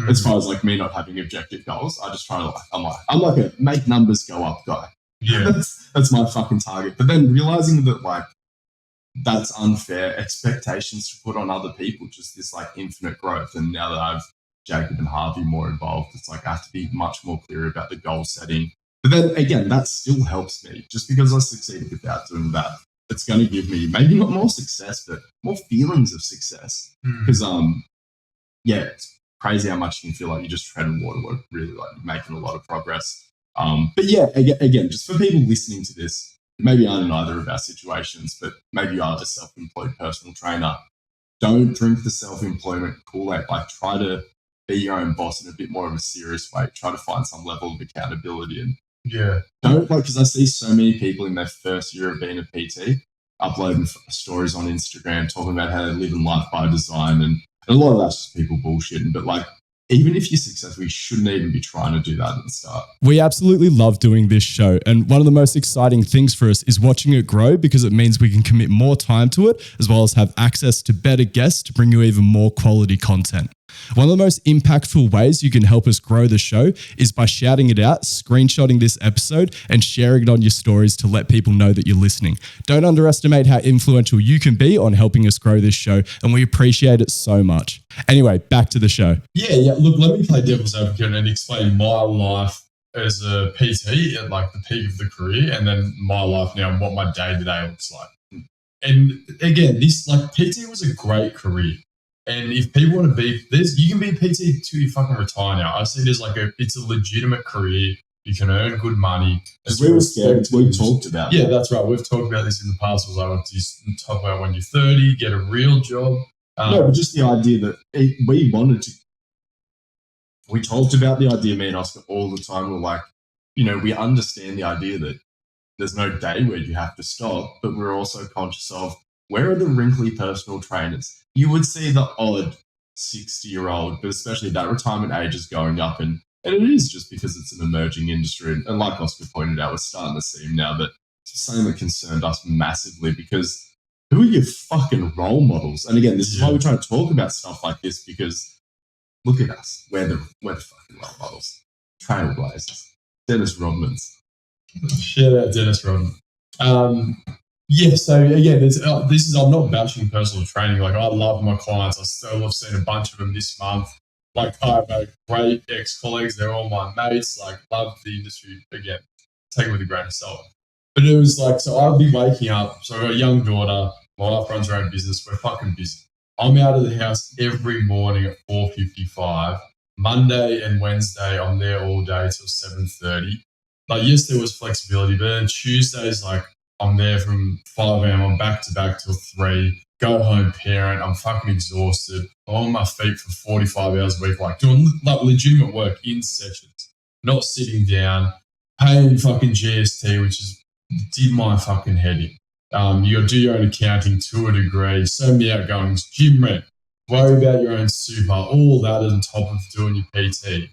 As far as like me not having objective goals, I just try to I'm like a make numbers go up guy. Yeah. That's my fucking target. But then realizing that like that's unfair expectations to put on other people, just this like infinite growth. And now that I've Jacob and Harvey more involved, it's like I have to be much more clear about the goal setting. But then again, that still helps me. Just because I succeeded without doing that, it's going to give me maybe not more success, but more feelings of success. Because it's crazy how much you can feel like you just treading water, really like you're making a lot of progress. But yeah, again, just for people listening to this, maybe aren't in either of our situations, but maybe you are a self-employed personal trainer. Don't drink the self-employment Kool-Aid. Like, try to be your own boss in a bit more of a serious way. Try to find some level of accountability. And don't because I see so many people in their first year of being a PT uploading stories on Instagram talking about how they live in life by design, and a lot of that's just people bullshitting. But like, even if you're successful, you shouldn't even be trying to do that at the start. We absolutely love doing this show. And one of the most exciting things for us is watching it grow, because it means we can commit more time to it, as well as have access to better guests to bring you even more quality content. One of the most impactful ways you can help us grow the show is by shouting it out, screenshotting this episode, and sharing it on your stories to let people know that you're listening. Don't underestimate how influential you can be on helping us grow this show, and we appreciate it so much. Anyway, back to the show. Yeah. Look, let me play devil's advocate and explain my life as a PT at like the peak of the career, and then my life now and what my day-to-day looks like. And again, this like PT was a great career. And if people want to be this, you can be a PT till you fucking retire now. I see it as like it's a legitimate career. You can earn good money. We were scared. We talked about it. Yeah, that's right. We've talked about this in the past. Was like, you talk about when you're 30, get a real job. No, but just the idea that we wanted to. We talked about the idea, me and Oscar, all the time. We're like, we understand the idea that there's no day where you have to stop, but we're also conscious of where are the wrinkly personal trainers? You would see the odd 60-year-old, but especially that retirement age is going up. And it is just because it's an emerging industry. And like Oscar pointed out, we're starting to see them now, but it's something that concerned us massively, because who are your fucking role models? And again, this is why we try to talk about stuff like this, because look at us. We're the fucking role models. Trailblazers. Dennis Rodmans. Shout out Dennis Rodman. So again, this is, I'm not bashing personal training. Like, I love my clients. I still have seen a bunch of them this month. Like, I have great ex-colleagues. They're all my mates. Like, love the industry. Again, take it with a grain of salt. But it was like, so I'd be waking up. So I've got a young daughter. My wife runs her own business. We're fucking busy. I'm out of the house every morning at 4:55. Monday and Wednesday, I'm there all day till 7:30. Like, yes, there was flexibility, but then Tuesdays, like, I'm there from 5 a.m. I'm back to back till 3. Go home, parent. I'm fucking exhausted. I'm on my feet for 45 hours a week, like doing like legitimate work in sessions, not sitting down, paying fucking GST, which is did my fucking head in. You got to do your own accounting to a degree, so many outgoings, gym rent, worry about your own super, all that on top of doing your PT.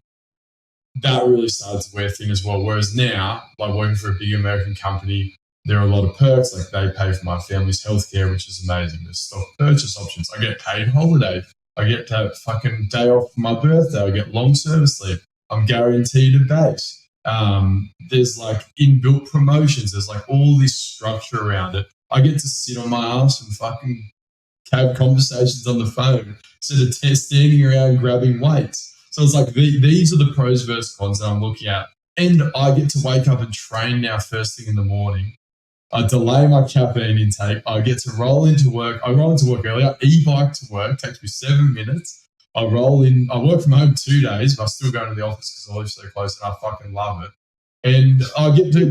That really started to wear thin as well. Whereas now, like working for a big American company, there are a lot of perks. Like they pay for my family's healthcare, which is amazing. There's stock purchase options. I get paid holiday. I get to have a fucking day off for my birthday. I get long service leave. I'm guaranteed a base. There's like inbuilt promotions. There's like all this structure around it. I get to sit on my ass and fucking have conversations on the phone instead of standing around grabbing weights. So it's like these are the pros versus cons that I'm looking at. And I get to wake up and train now first thing in the morning. I delay my caffeine intake. I get to roll into work. I roll into work earlier, e-bike to work, takes me 7 minutes. I roll in. I work from home 2 days, but I still go to the office because I live so close and I fucking love it. And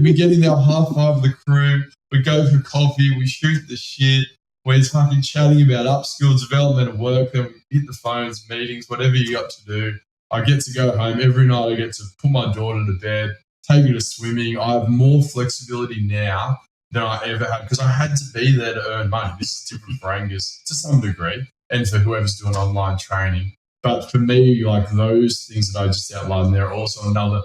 we get in there 5:30 with the crew. We go for coffee. We shoot the shit. We're fucking chatting about upskill development at work. Then we hit the phones, meetings, whatever you got to do. I get to go home every night. I get to put my daughter to bed, take her to swimming. I have more flexibility now than I ever had because I had to be there to earn money. This is different for Angus to some degree and for whoever's doing online training. But for me, like those things that I just outlined, there are also another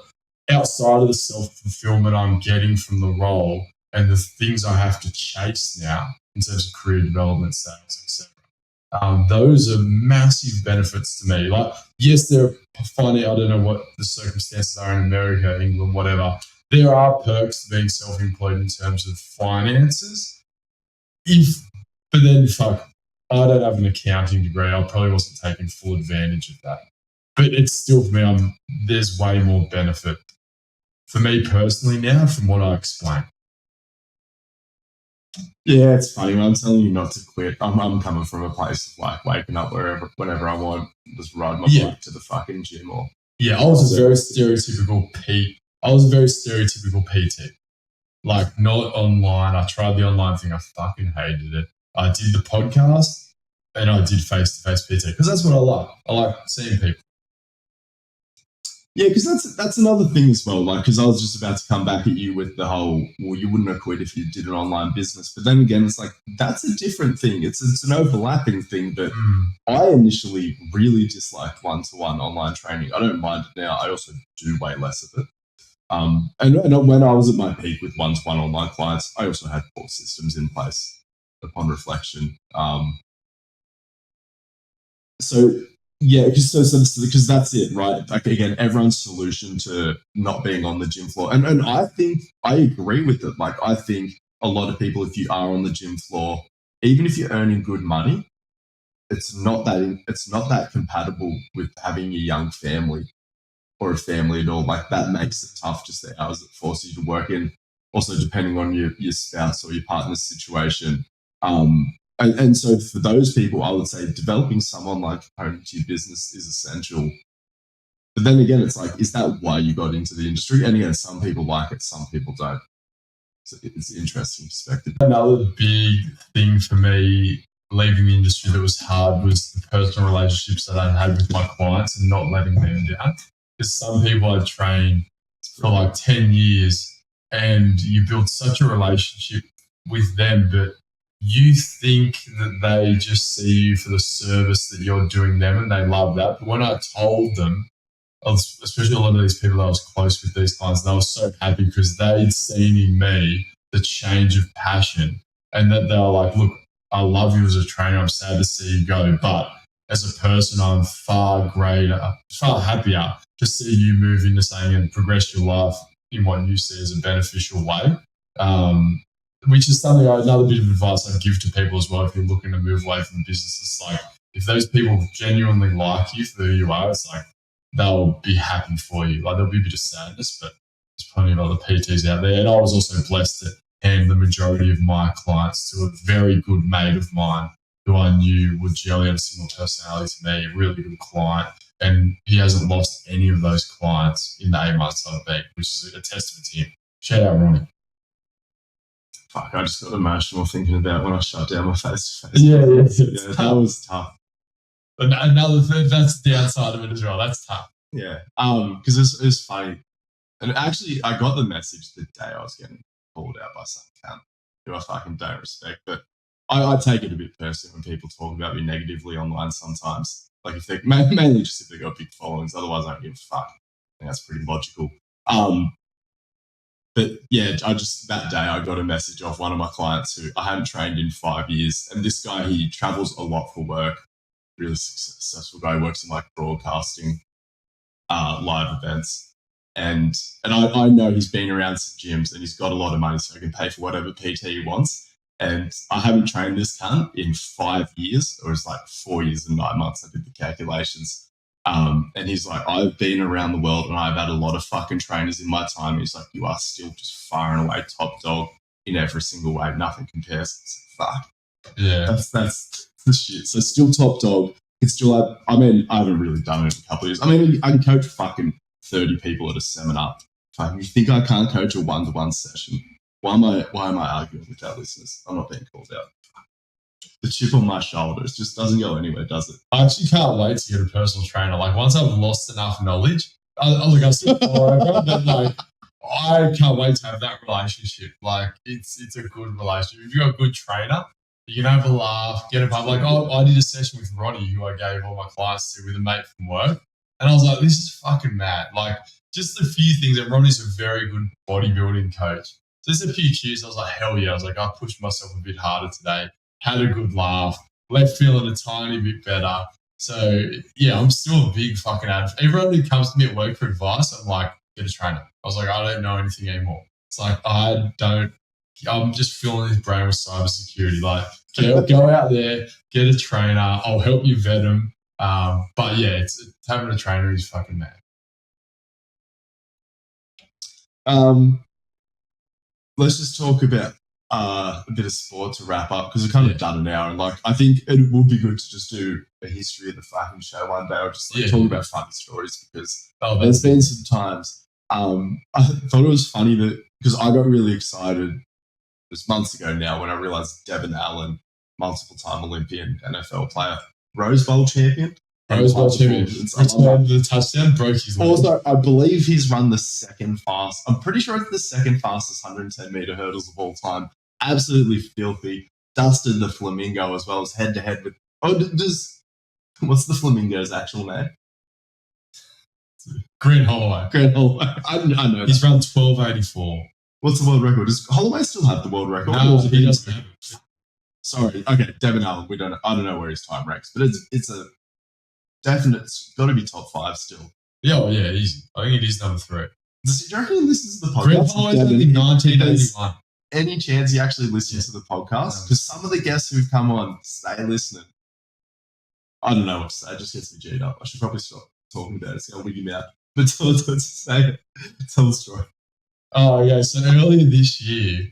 outside of the self-fulfillment I'm getting from the role and the things I have to chase now in terms of career development, sales, etc. Those are massive benefits to me. Like, yes, they're funny. I don't know what the circumstances are in America, England, whatever. There are perks to being self-employed in terms of finances. But then, fuck, I don't have an accounting degree. I probably wasn't taking full advantage of that. But it's still, for me, there's way more benefit for me personally now from what I explained. Yeah, it's funny. When I'm telling you not to quit, I'm coming from a place of like waking up whenever I want, just ride my bike to the fucking gym or. Yeah, I was a very stereotypical PT. Like, not online. I tried the online thing. I fucking hated it. I did the podcast and I did face-to-face PT because that's what I like. I like seeing people. Yeah, because that's another thing as well. Like, because I was just about to come back at you with the whole, well, you wouldn't have quit if you did an online business. But then again, it's like, that's a different thing. It's an overlapping thing. But I initially really disliked one-to-one online training. I don't mind it now. I also do way less of it. And when I was at my peak with one-to-one online clients, I also had poor systems in place upon reflection. Yeah, because that's it, right? Like, again, everyone's solution to not being on the gym floor. And I think I agree with it. Like, I think a lot of people, if you are on the gym floor, even if you're earning good money, it's not that compatible with having a young family or a family at all. Like, that makes it tough, just the hours it forces you to work in. Also, depending on your spouse or your partner's situation. And so for those people, I would say developing some online component to your business is essential. But then again, it's like, is that why you got into the industry? And again, some people like it, some people don't. So it's an interesting perspective. Another big thing for me leaving the industry that was hard was the personal relationships that I had with my clients and not letting them down. Because some people I'd trained for like 10 years and you build such a relationship with them, but you think that they just see you for the service that you're doing them and they love that. But when I told them, especially a lot of these people that I was close with, these clients, and I was so happy because they'd seen in me the change of passion and that they were like, look, I love you as a trainer. I'm sad to see you go. But as a person, I'm far happier to see you move into something and progress your life in what you see as a beneficial way. Which is something, another bit of advice I give to people as well if you're looking to move away from business. It's like, if those people genuinely like you for who you are, it's like they'll be happy for you. Like, there'll be a bit of sadness, but there's plenty of other PTs out there. And I was also blessed that hand the majority of my clients to a very good mate of mine who I knew would generally have a similar personality to me, a really good client. And he hasn't lost any of those clients in the 8 months I've been, which is a testament to him. Shout out, Ronnie. Fuck, I just got emotional thinking about when I shut down my face-to-face. Yeah, that was tough. Another thing, that's the downside of it as well. That's tough. Yeah, because it's funny. And actually, I got the message the day I was getting called out by some cunt who I fucking don't respect. But I take it a bit personally when people talk about me negatively online sometimes. Like if they mainly just if they got big followings. Otherwise, I don't give a fuck. I think that's pretty logical. But yeah, that day I got a message off one of my clients who I hadn't trained in 5 years. And this guy, he travels a lot for work, really successful guy, works in like broadcasting, live events. And I know he's been around some gyms and he's got a lot of money so he can pay for whatever PT he wants. And I haven't trained this cunt in 5 years, or it's like 4 years and 9 months. I did the calculations. And he's like, I've been around the world and I've had a lot of fucking trainers in my time. He's like, you are still just far and away top dog in every single way. Nothing compares. Fuck. Yeah. That's the shit. So still top dog. It's still, I haven't really done it in a couple of years. I mean, I can coach fucking 30 people at a seminar. Fucking, you think I can't coach a one-to-one session? Why am I arguing with our listeners? I'm not being called out. The chip on my shoulders just doesn't go anywhere, does it? I actually can't wait to get a personal trainer. Like once I've lost enough knowledge, I'm still forever, but like I can't wait to have that relationship. Like it's a good relationship. If you've got a good trainer, you can have a laugh, get a pub. Like I did a session with Ronnie, who I gave all my clients to with a mate from work, and I was like, this is fucking mad. Like just a few things. And Ronnie's a very good bodybuilding coach. So there's a few cues. I was like, hell yeah. I was like, I pushed myself a bit harder today. Had a good laugh, left feeling a tiny bit better. So, yeah, I'm still a big fucking advocate. Everyone who comes to me at work for advice, I'm like, get a trainer. I was like, I don't know anything anymore. It's like, I'm just filling his brain with cybersecurity. Like, go out there, get a trainer. I'll help you vet them. But, yeah, it's having a trainer is fucking mad. Let's just talk about a bit of sport to wrap up because we've kind of done an hour, and like I think it would be good to just do a history of the fucking show one day, or just like talk about funny stories because there's been some times. I thought it was funny that because I got really excited. It was months ago now when I realized Devin Allen, multiple-time Olympian NFL player, Rose Bowl champion. Rose Bowl champion. Returned the touchdown, broke his leg. Also, I believe he's run the second fast. I'm pretty sure it's the second fastest 110-meter hurdles of all time. Absolutely filthy. Dusted the Flamingo as well as head-to-head with... what's the Flamingo's actual name? Grant Holloway. I know he's run 12.84. What's the world record? Does Holloway still have the world record? No, he doesn't have it. Sorry. Okay, Devin Allen. I don't know where his time ranks, but it's a definite. It's got to be top 5 still. Yeah, well, yeah, easy. I think it is number 3. Do you reckon he listens to the podcast? Grant Holloway's only 1981. Any chance he actually listens to the podcast? Because some of the guests who've come on stay listening. I don't know what to say. It just gets me G'd up. I should probably stop talking about it. It's going to wig him out. But tell the story. Oh, yeah. So earlier this year,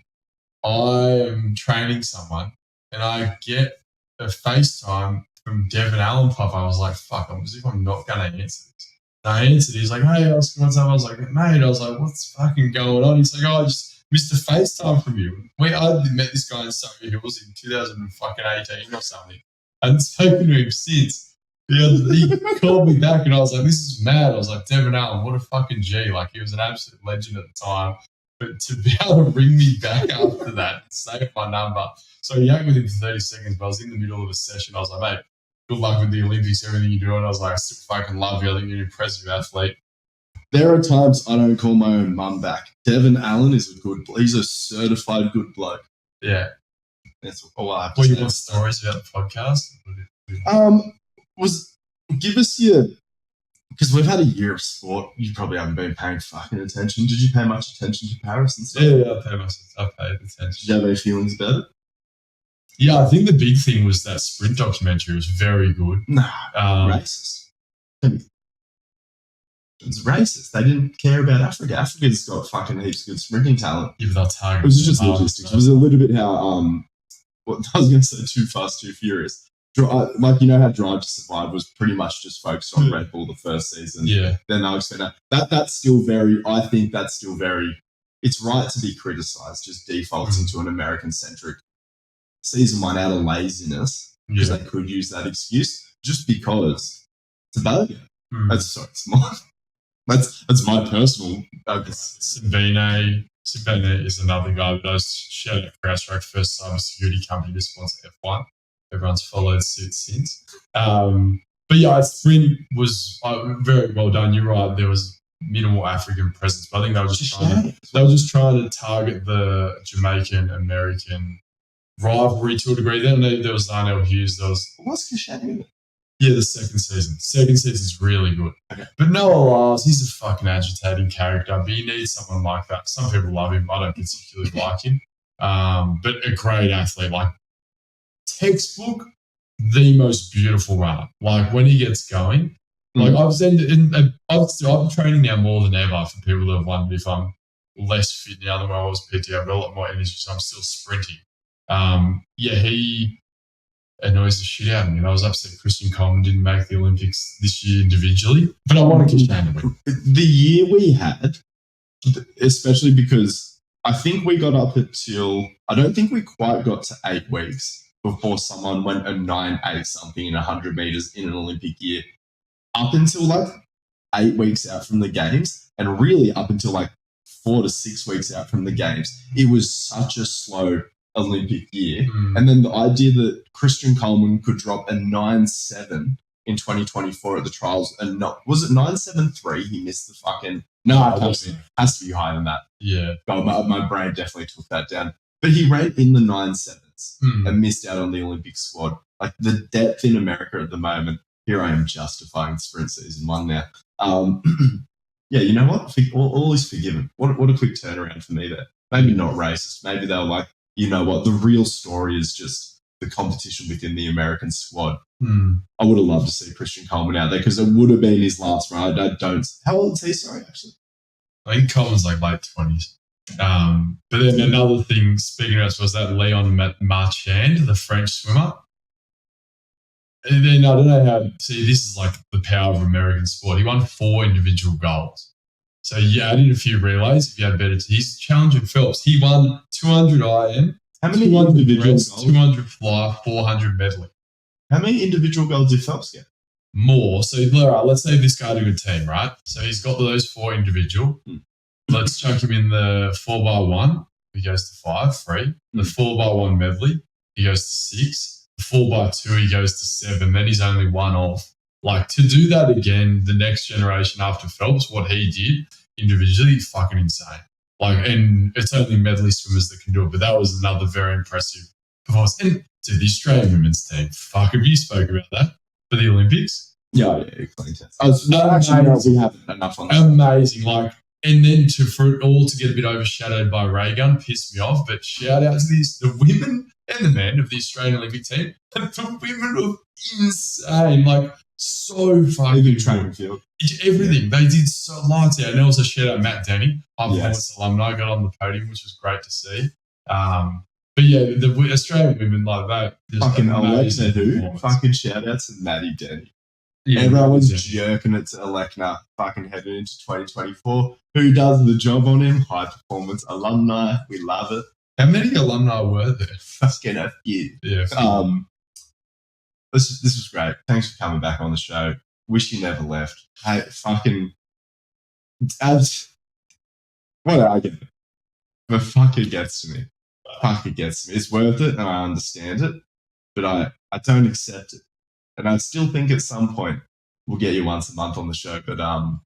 I am training someone and I get a FaceTime from Devin Allen pop. I was like, fuck, as if I'm not going to answer this. And I answered. He's like, hey, what's up? I was like, mate, what's fucking going on? He's like, I just missed a FaceTime from you. I met this guy in Surrey Hills in 2018 or something. I haven't spoken to him since. He called me back and I was like, this is mad. I was like, Devin Allen, what a fucking G. Like, he was an absolute legend at the time. But to be able to ring me back after that and save my number. So he yanked with him for 30 seconds, but I was in the middle of a session. I was like, mate, good luck with the Olympics, everything you do. And I was like, I still fucking love you. I think you're an impressive athlete. There are times I don't call my own mum back. Devin Allen is he's a certified good bloke. Yeah. That's all I have to say. You want stories about the podcast? Give us your, because we've had a year of sport. You probably haven't been paying fucking attention. Did you pay much attention to Paris and stuff? Yeah, I paid attention. Did you have any feelings about it? Yeah, I think the big thing was that sprint documentary was very good. Nah, racist. It's racist. They didn't care about Africa. Africa's got fucking heaps of good sprinting talent. Even though target. It was just logistics. It was a little bit how what I was going to say, Too Fast, Too Furious. Like, you know how Drive to Survive was pretty much just focused on Red Bull the first season. Yeah. Then they'll expand that. That's still very. I think that's still very. It's right to be criticised. Just defaults into an American-centric season one out of laziness because they could use that excuse just because it's a burger. That's my personal. Sabine is another guy that I shared at CrowdStrike, first cybersecurity company to sponsor F1. Everyone's followed suit since. But yeah, sprint was very well done. You're right. There was minimal African presence, but I think they were just trying to target the Jamaican American rivalry to a degree. Then there was Darnell Hughes. What's Kashani in it? Yeah, the second season. Second season's really good. Okay. But Noah Lyles, he's a fucking agitating character, but you need someone like that. Some people love him. I don't particularly like him. But a great athlete, like textbook, the most beautiful runner. Like when he gets going, like I'm training now more than ever for people that have wondered if I'm less fit now than when I was PT. I've got a lot more energy, so I'm still sprinting. He annoys the shit out of me. And I was upset Christian Coleman didn't make the Olympics this year individually, but I want to Kashani to win. The year we had, especially because I think we got up until, I don't think we quite got to 8 weeks before someone went a 9.8 something in 100 meters in an Olympic year. Up until like 8 weeks out from the games, and really up until like 4 to 6 weeks out from the games, it was such a slow Olympic year. And then the idea that Christian Coleman could drop a 9.7 in 2024 at the trials, and was it 9.73? He missed the fucking has to be higher than that. Yeah. God, my brain definitely took that down. But he ran in the 9.7s and missed out on the Olympic squad. Like the depth in America at the moment. Here I am justifying sprint season 1 now. Yeah, you know what? All is forgiven. What a quick turnaround for me there. Maybe not racist. Maybe they were like, you know what? The real story is just the competition within the American squad. I would have loved to see Christian Coleman out there because it would have been his last run. How old is he? Sorry, actually. I think Coleman's like late 20s. But then another thing, speaking of us, was that Leon Marchand, the French swimmer. And then I don't know how. See, this is like the power of American sport. He won 4 individual goals. So you add in a few relays if you had better. He's challenging Phelps. He won 200 IM. How many individual goals? 200 fly, 400 medley. How many individual goals did Phelps get? More. So let's say this guy had a good team, right? So he's got those 4 individual. Let's chuck him in the 4x1. He goes to 5, 3. The 4x1 medley, he goes to 6. 4x2, he goes to 7. Then he's only 1 off. Like, to do that again, the next generation after Phelps, what he did individually, fucking insane. Like, and it's only medley swimmers that can do it, but that was another very impressive performance. And dude, the Australian women's team, fuck, have you spoke about that for the Olympics? Yeah, we haven't enough on that. Amazing, like, and then for it all to get a bit overshadowed by Raygun pissed me off. But shout out to the women and the men of the Australian Olympic team. And the women are insane, like so fucking track and field. Everything they did so lights out. And also shout out Matt Denny, high performance alumni, got on the podium, which was great to see. But yeah, the Australian women like that. Fucking Alexa, who? Fucking shout out to Maddie Denny. Yeah, everyone's jerking it to Alekna fucking heading into 2024. Who does the job on him? High performance alumni. We love it. How many alumni were there? Fucking a few. Yeah. This was great. Thanks for coming back on the show. Wish you never left. Hey, fucking what I get it. But fuck, it gets to me. Fuck, it gets to me. It's worth it and I understand it, but I don't accept it. And I still think at some point we'll get you once a month on the show. But all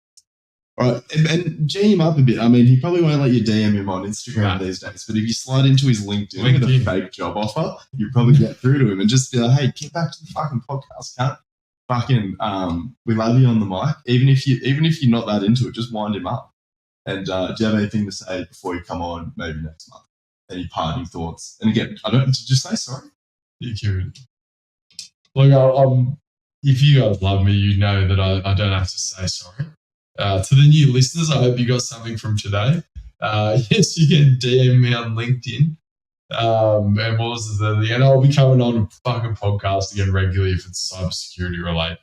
right, and G him up a bit. I mean, he probably won't let you DM him on Instagram these days. But if you slide into his LinkedIn with a fake job offer, you probably get through to him and just be like, "Hey, get back to the fucking podcast, cunt. Fucking, we love you on the mic. Even if you're not that into it, just wind him up." And do you have anything to say before you come on? Maybe next month. Any parting thoughts? And again, did you say sorry? You're cute. Look, if you guys love me, you know that I don't have to say sorry. To the new listeners, I hope you got something from today. Yes, you can DM me on LinkedIn. And what was the and I'll be coming on a fucking podcast again regularly if it's cybersecurity related.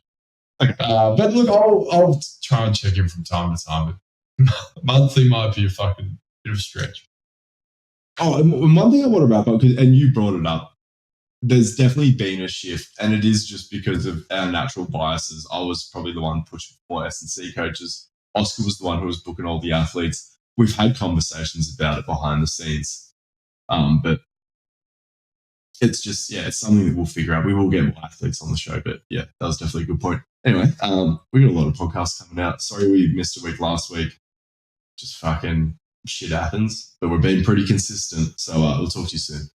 Okay. But look, I'll try and check in from time to time. But monthly might be a fucking bit of a stretch. Oh, and one thing I want to wrap up, and you brought it up, there's definitely been a shift, and it is just because of our natural biases. I was probably the one pushing for S&C coaches. Oscar was the one who was booking all the athletes. We've had conversations about it behind the scenes, but it's just, it's something that we'll figure out. We will get more athletes on the show, but yeah, that was definitely a good point. Anyway, we got a lot of podcasts coming out. Sorry we missed a week last week. Just fucking shit happens, but we're being pretty consistent. So we'll talk to you soon.